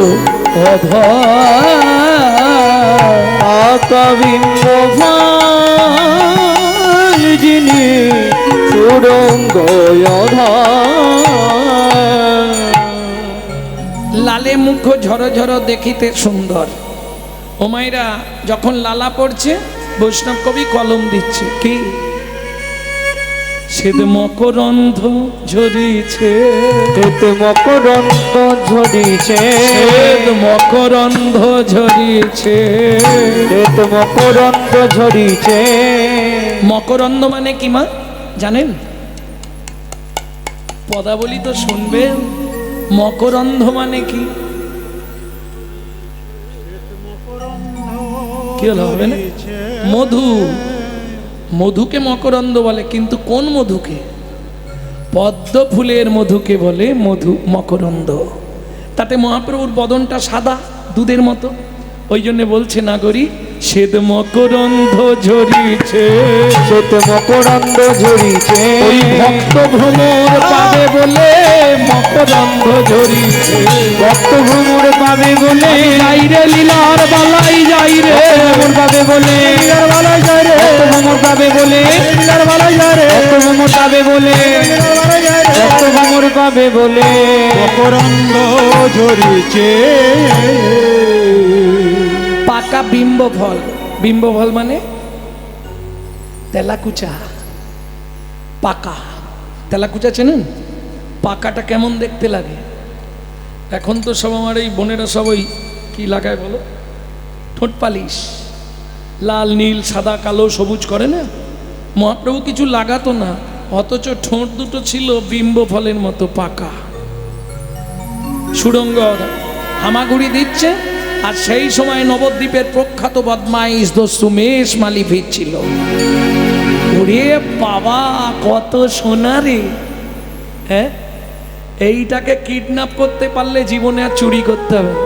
অধর, পাকা বিম্ব ফল যিনি সুরঙ্গ অধর, লালে মুখ ঝড় ঝড় দেখিতে সুন্দর। ও মায়েরা, যখন লালা পড়ছে বৈষ্ণব কবি কলম দিচ্ছে। কি শ্বেত মকরন্ধ ঝরিছে, শ্বেত মকরন্দ ঝরিছে, শ্বেত মকরন্ধ ঝরিছে। শ্বেত মকরন্দ ঝরিছে। মকরন্ধ মানে কি মা জানেন? পদাবলী তো শুনবেন। মকরন্ধ মানে কি? কি হলো, হবে না? মধু। মধুকে মকরন্ধ বলে, কিন্তু কোন মধুকে? পদ্ম ফুলের মধুকে বলে মধু মকরন্ধ। তাতে মহাপ্রভুর বদনটা সাদা দুধের মতো, ওই জন্য বলছে নাগরী শ্বেত মকরন্ধ ঝরিছে, শ্বেত মকরন্দ ঝরিছে। ওই ভক্ত ভ্রমর পাবে বলে মকরন্ধ ঝরিছে। ভক্ত ভ্রমর পাবে বলে, যাই রে লীলার বালাই যাই রে, ভ্রমর পাবে বলে, লীলার বালাই যায় রে, ভক্ত ভ্রমর পাবে বলে, লীলার বালাই যায় রে, ভক্ত ভ্রমর পাবে বলে, লীলার বালাই যায় রে। ভক্ত ভ্রমর পাবে বলে। মকরন্দ ঝরিছে। পাকা বিম্ব ফল। বিম্ব ফল মানে তেলাকুচা। পাকা তেলাকুচা চেনেন? পাকাটা কেমন দেখতে লাগে? এখন তো সব আমার এই বোনেরা সব ওই কি লাগায় বলো, ঠোঁট পালিশ, লাল নীল সাদা কালো সবুজ করে না। মহাপ্রভু কিছু লাগাতো না, অথচ ঠোঁট দুটো ছিল বিম্ব ফলের মতো পাকা। সুড়ঙ্গ হামাগুড়ি দিচ্ছে, আর সেই সময় নবদ্বীপের প্রখ্যাত বদমাইশ দস্যু মেষ মালি ফিরছিল। ওরে বাবা, কত সোনা রে! হ্যাঁ, এইটাকে কিডন্যাপ করতে পারলে জীবনে আর চুরি করতে হবে না।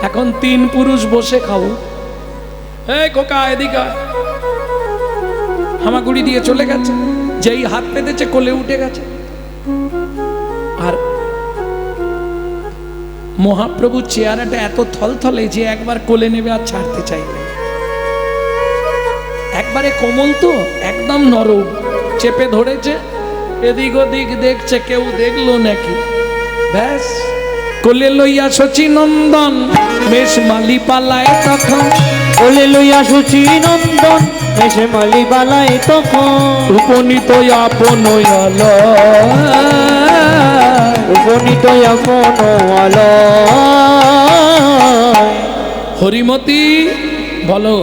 এখন 3 পুরুষ বসে খাবো। এই খোকা এদিকে আয়। হামাগুড়ি দিয়ে চলে গেছে, যেই হাত পেতেছে কোলে উঠে গেছে। আর মহাপ্রভুর চেহারাটা এত থলথলে যে একবার কোলে নেবে আর ছাড়তে চাইবে না। একবারে কোমল তো, একদম নরম, চেপে ধরেছে, এদিক ওদিক দেখছে কেউ দেখলো নাকি। ব্যাস, কোলে লইয়া শচী নন্দন বেশ মালি পালায় তখন, কোলে লইয়া সুচি নন্দন এসে মালি বালাই তখন, উপনীত আপন আলো, উপনীত আপন আলো। হরিমতি বলো,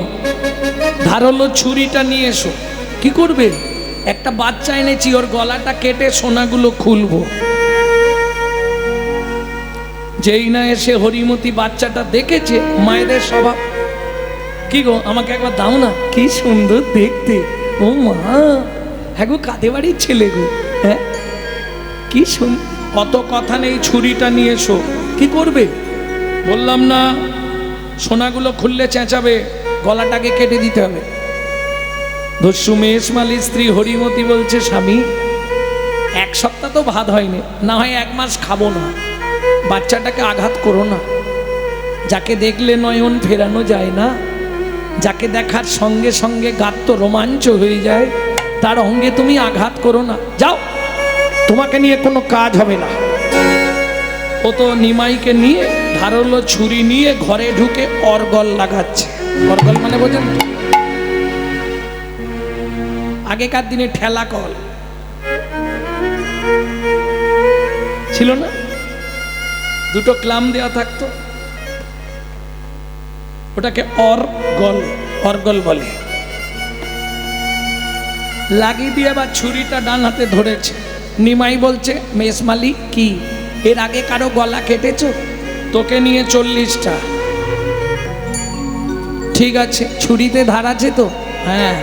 ধারালো ছুরিটা নিয়ে এসো। কি করবে? একটা বাচ্চা এনেছি, ওর গলাটা কেটে সোনাগুলো খুলবো। যেই না এসে হরিমতি বাচ্চাটা দেখেছে, মায়েদের স্বভাব, কি গো আমাকে একবার দাও না, কি সুন্দর দেখতে। ও মা, হ্যাঁ গো কাদের বাড়ির ছেলে গো, হ্যাঁ কি সুন্দর। কত কথা নেই, ছুরিটা নিয়ে এসো। কি করবে? বললাম না, সোনাগুলো খুললে চেঁচাবে, গলাটাকে কেটে দিতে হবে। দস্যু মেষ মালির স্ত্রী হরিমতি বলছে, স্বামী 1 সপ্তাহ তো ভাত হয়নি, না হয় 1 মাস খাবো না, বাচ্চাটাকে আঘাত করো না। যাকে দেখলে নয়ন ফেরানো যায় না, যাকে দেখার সঙ্গে সঙ্গে গাত্র রোমাঞ্চ হয়ে যায়, তার অঙ্গে তুমি আঘাত করো না। যাও, তোমাকে নিয়ে কোনো কাজ হবে না। ও তো নিমাইকে নিয়ে ধারালো ছুরি নিয়ে ঘরে ঢুকে অর্গল লাগাচ্ছে। অর্গল মানে বোঝেন তো? আগেকার দিনে ঠেলা কল ছিল না, 2টো ক্লাম দেওয়া থাকতো, ওটাকে অর্গল, অর্গল বলে। লাগিয়ে দিয়ে আবার ছুরিটা ডান হাতে ধরেছে। নিমাই বলছে, মেষ মালিক কি এর আগে কারো গলা কেটেছো? তোকে নিয়ে 40টা। ঠিক আছে, ছুরিতে ধার আছে তো? হ্যাঁ।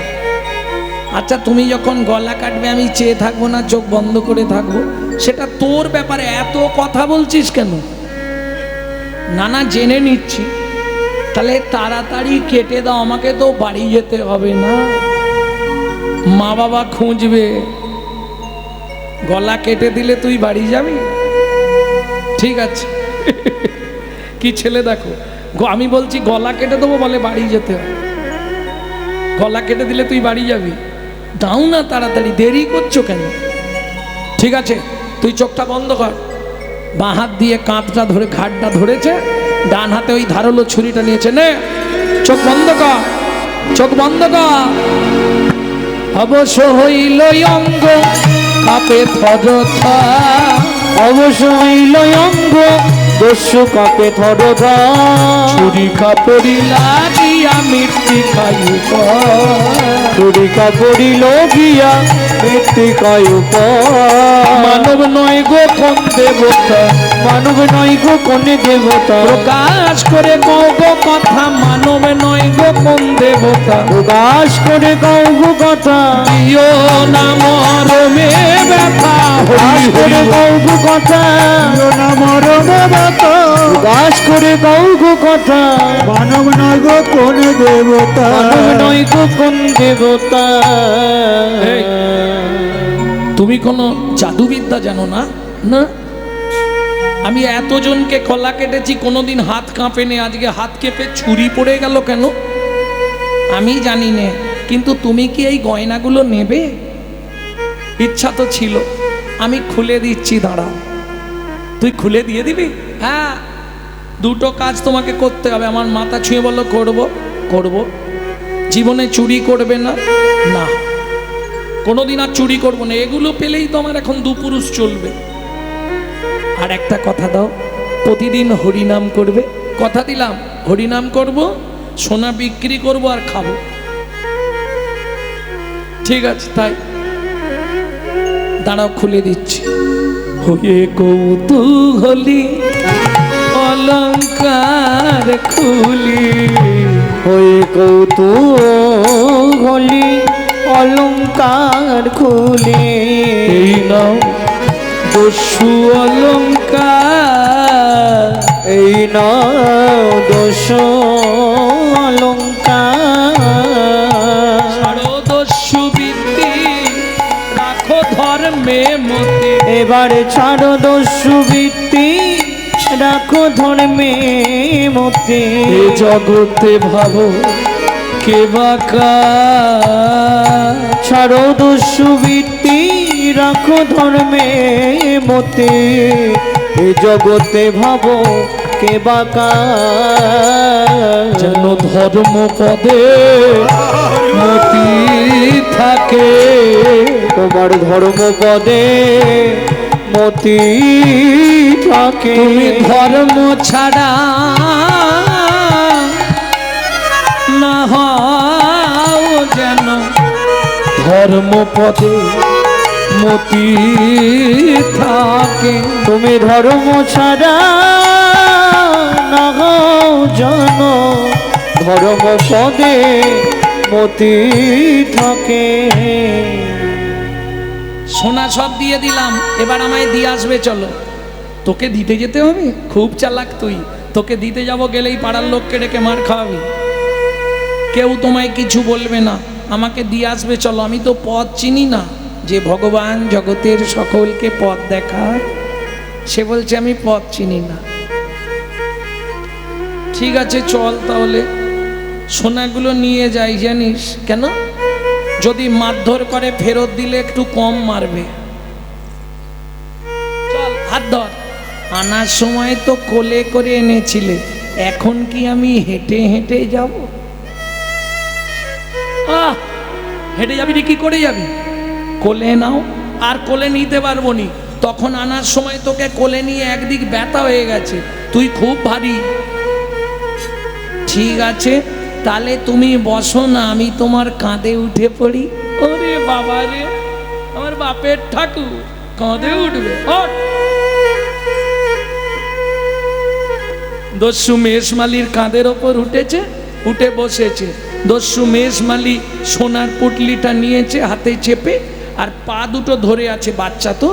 আচ্ছা, তুমি যখন গলা কাটবে আমি চেয়ে থাকবো না, চোখ বন্ধ করে থাকবো, সেটা তোর ব্যাপারে এত কথা বলছিস কেন? না জেনে নিচ্ছি। তাহলে তাড়াতাড়ি কেটে দাও, আমাকে তো বাড়ি যেতে হবে না, মা বাবা খুঁজবে। গলা কেটে দিলে তুই বাড়ি যাবি? ঠিক আছে। কি ছেলে দেখো, আমি বলছি গলা কেটে দেবো, বলে বাড়ি যেতে হবে। গলা কেটে দিলে তুই বাড়ি যাবি? দাও না তাড়াতাড়ি, দেরি করছো কেন? ঠিক আছে, তুই চোখটা বন্ধ কর। বাঁ হাত দিয়ে কাঁধটা ধরে ঘাটটা ধরেছে, ডান হাতে ওই ধারালো ছুরিটা নিয়েছে। নে, চোখ বন্ধ কর, চোখ বন্ধ কর। অবশ্য হইল অঙ্গ কাপে থরথা, অবশ্যই অঙ্গ দস্যু কাপে থরথা, ছুরি কাপড়ি লাগিয়া মৃত্তিকায় ছুরি কাপড়ি লগিয়া মৃত্তিকায় মানব নয় গো কোন দেবতা, মানব নয় গো কোন দেবতা, প্রকাশ করে কও গো কথা, মানব নয় গো কোন দেবতা, প্রকাশ করে কও গো কথা, দিও না মরমে ব্যথা, প্রকাশ করে কও গো কথা, না মরণে ব্যথা, প্রকাশ করে কও গো কথা, মানব নয় গো কোন দেবতা, মানব নয় গো কোন দেবতা। এই, তুমি কোনো জাদুবিদ্যা জানো না? না, আমি এতজনকে কলা কেটেছি, কোনোদিন হাত কাঁপেনি, আজকে হাত কেঁপে ছুরি পড়ে গেল কেন আমি জানি না। কিন্তু তুমি কি এই গয়নাগুলো নেবে? ইচ্ছা তো ছিল, আমি খুলে দিচ্ছি, দাঁড়াও। তুই খুলে দিয়ে দিবি? হ্যাঁ, দুটো কাজ তোমাকে করতে হবে। আমার মাথা ছুঁয়ে বললো করব, করব। জীবনে চুরি করবে না, না কোনোদিন আর চুরি করবো না। এগুলো পেলেই তো আমার এখন দুপুরুষ চলবে। আর একটা কথা দাও, প্রতিদিন হরিনাম করবে। কথা দিলাম, হরিনাম করব, সোনা বিক্রি করব আর খাবো। ঠিক আছে, তাই দাঁড়াও, খুলে দিচ্ছি। হয়ে কৌতূহলী অলঙ্কার খুলি, হয়ে কৌতূহলী অলঙ্কার খুলে, এই নাও দস্যু অলঙ্কার, এই নাও দোষ অলঙ্কার, ছাড়ো দস্যু বৃত্তি, রাখো ধর্মে মতি। এবারে ছাড়ো দস্যু বৃত্তি, রাখো ধর্মে মতি। এ জগতে ভাবো কে বাকা, ছাড়ো দস্যু বৃত্তি, রাখো ধর্মে মতি। এ জগতে ভাবো কে বাকা, যেন ধর্ম পদে মতি থাকে। তোমার ধর্ম পদে মতি থাকে। তুমি ধর্ম ছাড়া না হও যেন ধর্ম পদে মতি থাকে। তুমি ধর্ম ছাড়া না হও যেন ধর্ম পদে মতি থাকে। সোনা সব দিয়ে দিলাম, এবার আমায় দিয়ে আসবে, চলো। তোকে দিতে যেতে হবে, খুব চালাক তুই। তোকে দিতে যাব, গেলেই পাড়ার লোককে ডেকে মার খাওয়াবি। কেউ তোমায় কিছু বলবে না, আমাকে দিয়ে আসবে, চলো। আমি তো পথ চিনি না, যে ভগবান জগতের সকলকে পথ দেখায়, সে বলছে আমি পথ চিনি না। ঠিক আছে, চল তাহলে। সোনাগুলো নিয়ে যাই, জানিস কেন? যদি মারধর করে ফেরত দিলে একটু কম মারবে। চল, হাত ধর। আনার সময় তো কোলে করে এনেছিলে, এখন কি আমি হেঁটে হেঁটে যাব? হেঁটে যাবি রে, কি করে যাবি? কোলে নাও। আর কোলে নিতে পারবো নি, তখন আনার সময় তোকে কোলে নিয়ে একদিক ব্যথা হয়ে গেছে, তুই খুব ভারী। ঠিক আছে, তাহলে তুমি বসো না, আমি তোমার কাঁধে উঠে পড়ি। ওরে বাবা রে, আমার বাপের ঠাকুর কাঁধে উঠবে। ওঠ। দস্যু মেষমালির কাঁধের ওপর উঠেছে, উঠে বসেছে। দস্যু মেষমালি সোনার পুটলিটা নিয়েছে হাতে চেপে, আর পা দুটো ধরে আছে। বাচ্চা তো,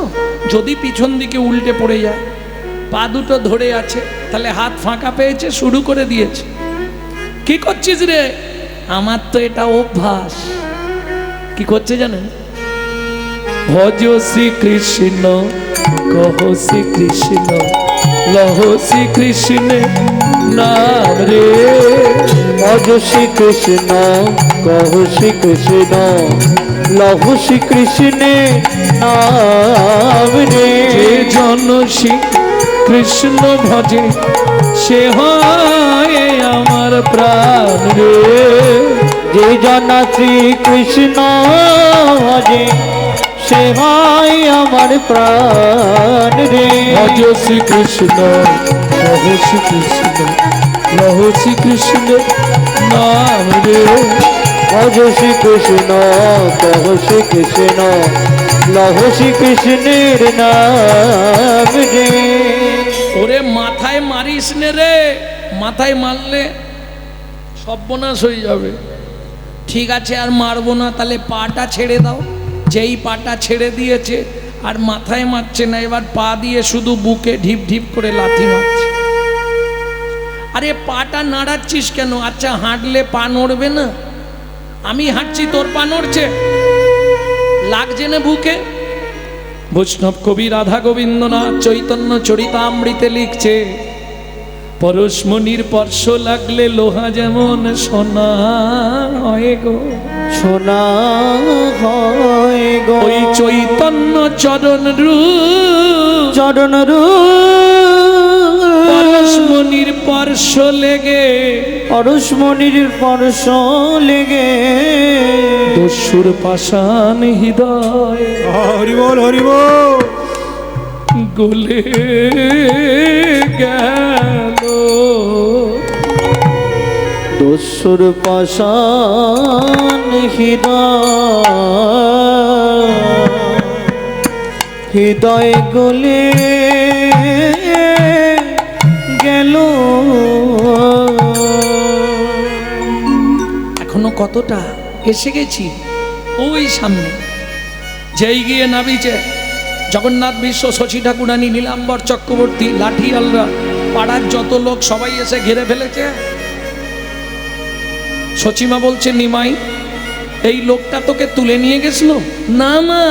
যদি পিছন দিকে উল্টে পড়ে যায়, পা দুটো ধরে আছে, তাহলে হাত ফাঁকা পেয়েছে, শুরু করে দিয়েছে। কি করছিস রে? আমার তো এটা অভ্যাস। কি করছে জানেন? ভজ শ্রী কৃষ্ণ, কহ শ্রী কৃষ্ণ, লহ শ্রী কৃষ্ণ নাম রে। ভজ শ্রী কৃষ্ণ, কহ শ্রী কৃষ্ণ, লহ শ্রী কৃষ্ণ নাম রে। যে জন শ্রী কৃষ্ণ ভজে, সে হয় আমার প্রাণ রে। যে জানা শ্রীকৃষ্ণ ভজে সে হয় আমার প্রাণ রে। ভজ শ্রীকৃষ্ণ লহ শ্রীকৃষ্ণ লহ শ্রীকৃষ্ণ নাম রে। ভজ শ্রীকৃষ্ণ কহ শ্রীকৃষ্ণ লহ শ্রীকৃষ্ণের নাম রে। ওরে মাথায় মারিস নে রে, মাথায় মারলে সর্বনাশ হয়ে যাবে। ঠিক আছে আর মারবো না, তাহলে পাটা ছেড়ে দাও। যেই পাটা ছেড়ে দিয়েছে আর মাথায় মারছে না, এবার পা দিয়ে শুধু বুকে ঢিপ ঢিপ করে লাথি মারছে। আরে পাটা নাড়াচ্ছিস কেন? আচ্ছা হাঁটলে পা নড়বে না? আমি হাঁটছি তোর পা নড়ছে? লাগছে না বুকে? বৈষ্ণব কবি রাধা গোবিন্দনাথ চৈতন্য চরিতামৃতে লিখছে, পরশমণির স্পর্শ লাগলে লোহা যেমন সোনা হয় গো। সোনা হয় গো। ওই চৈতন্য চরণ রূপ চরণ পরশমণির স্পর্শ লেগে, পরশমণির স্পর্শ লেগে দস্যুর পাষাণ হৃদয় হরি বল হরি বল। গলে গেল। দস্যুর পাষাণ হৃদয় গলে গেল। এখনো কতটা এসে গেছি, ওই সামনে যেই গিয়ে নাবিছে জগন্নাথ বিশ্ব, শশী ঠাকুরানী, নীলাম্বর চক্রবর্তী, লাঠিয়ালরা, পাড়ার যত লোক সবাই এসে ঘিরে ফেলেছে। সচিমা বলছে, নিমাই এই লোকটা তোকে তুলে নিয়ে গেছিল? না মা,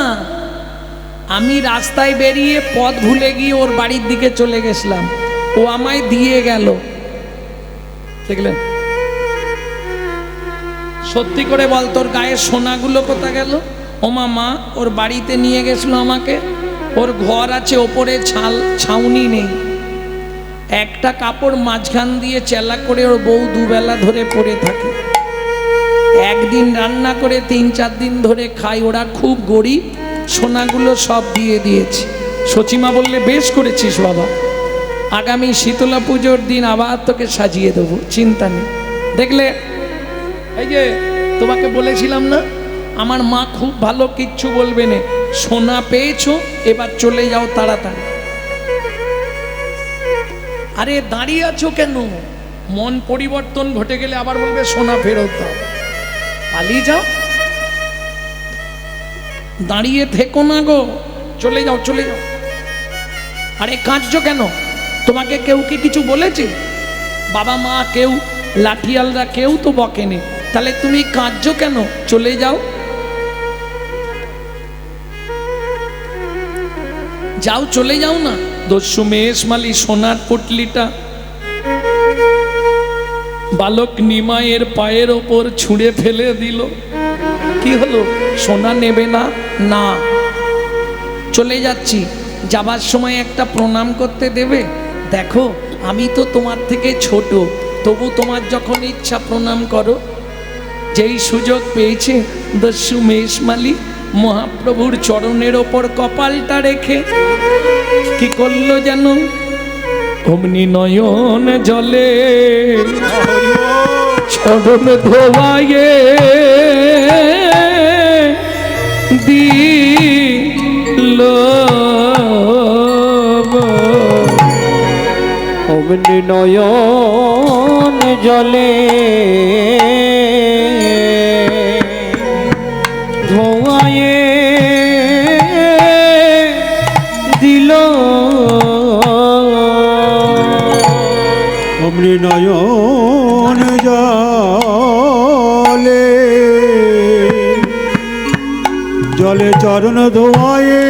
আমি রাস্তায় বেরিয়ে পথ ভুলে গিয়ে ওর বাড়ির দিকে চলে গেছিলাম, ও আমায় দিয়ে গেল। দেখলেন? সত্যি করে বল, তোর গায়ের সোনাগুলো কোথা গেল? ও মামা ওর বাড়িতে নিয়ে গেছিল আমাকে, ওর ঘর আছে ওপরে, ছাউনি নেই, একটা কাপড় মাঝখান দিয়ে চেলা করে ওর বউ দুবেলা ধরে পরে থাকে, একদিন রান্না করে 3-4 দিন ধরে খায়, ওরা খুব গরিব, সোনাগুলো সব দিয়ে দিয়েছে। সচিমা বললে, বেশ করেছিস বাবা, আগামী শীতলা পুজোর দিন আবার তোকে সাজিয়ে দেবো, চিন্তা নেই। দেখলে, এই যে তোমাকে বলেছিলাম না আমার মা খুব ভালো, কিচ্ছু বলবে না, সোনা পেয়েছো এবার চলে যাও তাড়াতাড়ি। আরে দাঁড়িয়ে আছো কেন? মন পরিবর্তন ঘটে গেলে আবার বলবে সোনা ফেরত দাও, পালিয়ে যাও, দাঁড়িয়ে থেকো না গো, চলে যাও চলে যাও। আরে কাঁদছো কেন? তোমাকে কেউ কি কিছু বলেছে? বাবা মা কেউ, লাঠিয়ালরা কেউ তো বকেনি, তাহলে তুমি কাঁদছো কেন? চলে যাও, যাও চলে যাও না। দস্যু মেষমালি সোনার পুটলিটা বালক নিমাইয়ের পায়ের ওপর ছুঁড়ে ফেলে দিল। কি হলো? সোনা নেবে না? না, চলে যাচ্ছি, যাবার সময় একটা প্রণাম করতে দেবে? দেখো আমি তো তোমার থেকে ছোট, তবু তোমার যখন ইচ্ছা প্রণাম করো। যেই সুযোগ পেয়েছে দস্যু মেষমালি মহাপ্রভুর চরণের ওপর কপালটা রেখে কি করলো যেন? অমনি নয়ন জলে চরণ ধোয়ায়ে দিল। অমনি নয়ন জলে ধোঁয়ায়ে দিল। অমনি নয়ন জলে জলে চরণ ধোয়ায়ে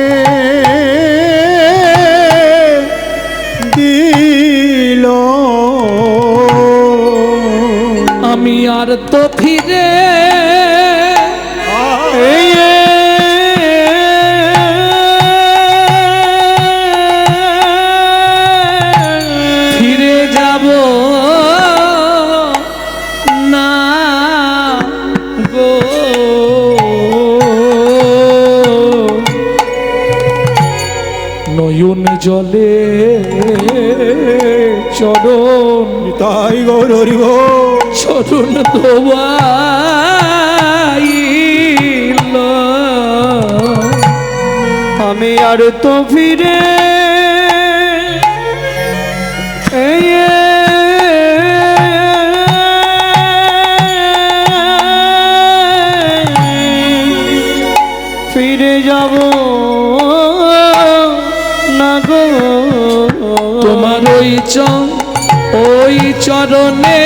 দিল। আমি আর তো ফিরে জলে চরণ তাই গৌর হরি বল। চরণ দোবাইল আমি আর তো ফিরে ফিরে যাব না গো তোমার ওই চরণে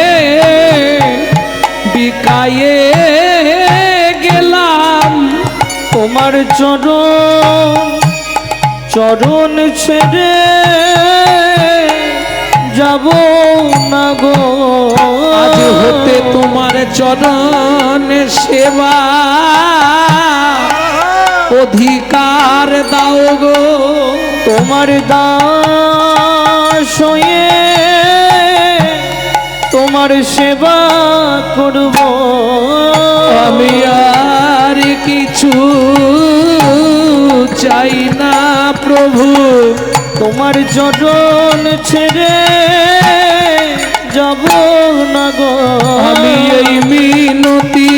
বিকায়ে গেলাম তোমার চরণ ছেড়ে যাব না গো আজ হতে তোমার চরণ সেবা অধিকার দাও গো তোমার দাস হয়ে তোমার সেবা করব আমি আর কিছু চাই না প্রভু তোমার চরণ ছেড়ে যাব না গো আমি এই মিনতি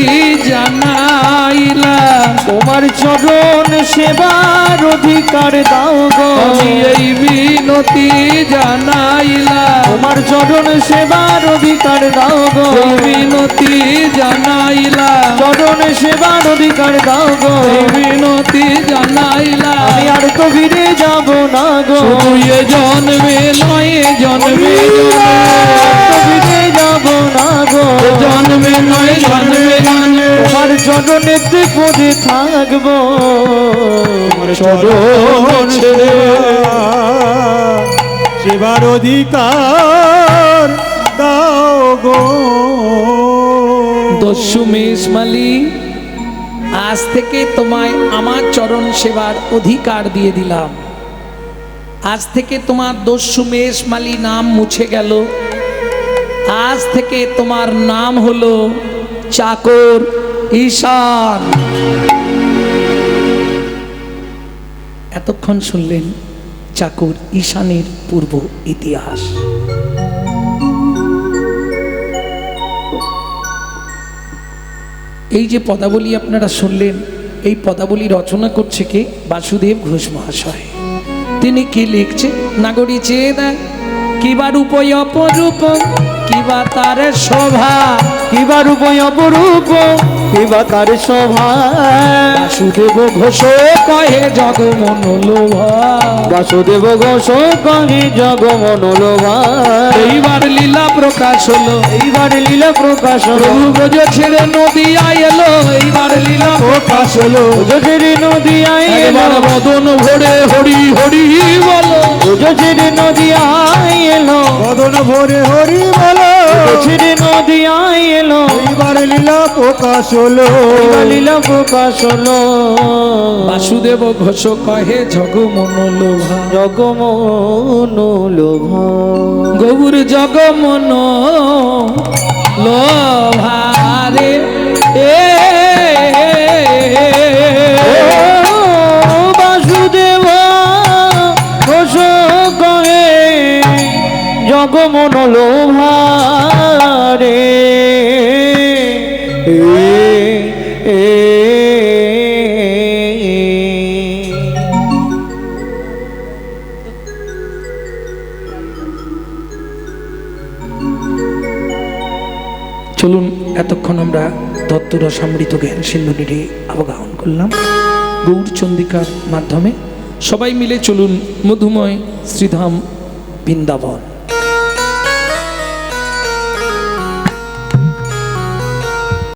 জানাইলাম তোমার চরণ সেবার অধিকার দাও গো আমি এই মিনতি জানাইলাম তোমার চরণ সেবার অধিকার দাও গো এই মিনতি জানাইলাম চরণ সেবার অধিকার দাও গো এই মিনতি জানাইলাম আমি আর তো ফিরে যাব না গো শুধু এ জন্মে নয় এ জন্মে তো ফিরে যাব না গো জন্মে নয় জন্মে জন্মে তোমার চরণেতে পড়ে থাকবো চরণ ছেড়ে সেবার অধিকার দাও গো। দস্যু মেষমালি আজ থেকে তোমায় আমার চরণ সেবার অধিকার দিয়ে দিলাম। আজ থেকে তোমার দস্যু মেষমালি নাম মুছে গেল। আজ থেকে তোমার নাম হলো চাকর ঈশান। এতক্ষণ শুনলেন চাকর ঈশানের পূর্ব ইতিহাস। এই যে পদাবলী আপনারা শুনলেন, এই পদাবলী রচনা করছে কে? বাসুদেব ঘোষ মহাশয়। তিনি কি লিখছে? নাগরী চেয়ে দেয় কিবা রূপ অপরূপ, কিবা তার শোভা, কিবা রূপ অপরূপ, কিবা তার শোভা। বাসুদেব ঘোষ কহে জগমনোলোভা, বাসুদেব ঘোষ কহে জগমনোলোভা। এইবার লীলা প্রকাশ হলো, এইবার লীলা প্রকাশ হলো, প্রভু ব্রজ ছেড়ে নদিয়া এলো। এইবার লীলা প্রকাশ হলো, ব্রজের নদিয়ায় এবার এলো, বদন ভরে হরি হরি বলো। ব্রজের নদিয়ায় এলো, বদন ভরে হরি বলো। ব্রজের নদিয়ায় এলো, এইবার লীলা প্রকাশ হলো। এইবার লীলা প্রকাশ হলো। বাসুদেব ঘোষ কহে জগমনোলোভা, জগমনোলোভা। গৌর জগমন লোভারে বাসুদেব ঘোষ কহে জগমনোলোভারে। চলুন এতক্ষণ আমরা তত্ত্বরসামৃত জ্ঞান সিন্ধুটিকে অবগাহন করলাম গৌরচন্দিকার মাধ্যমে। সবাই মিলে চলুন মধুময় শ্রীধাম বৃন্দাবন।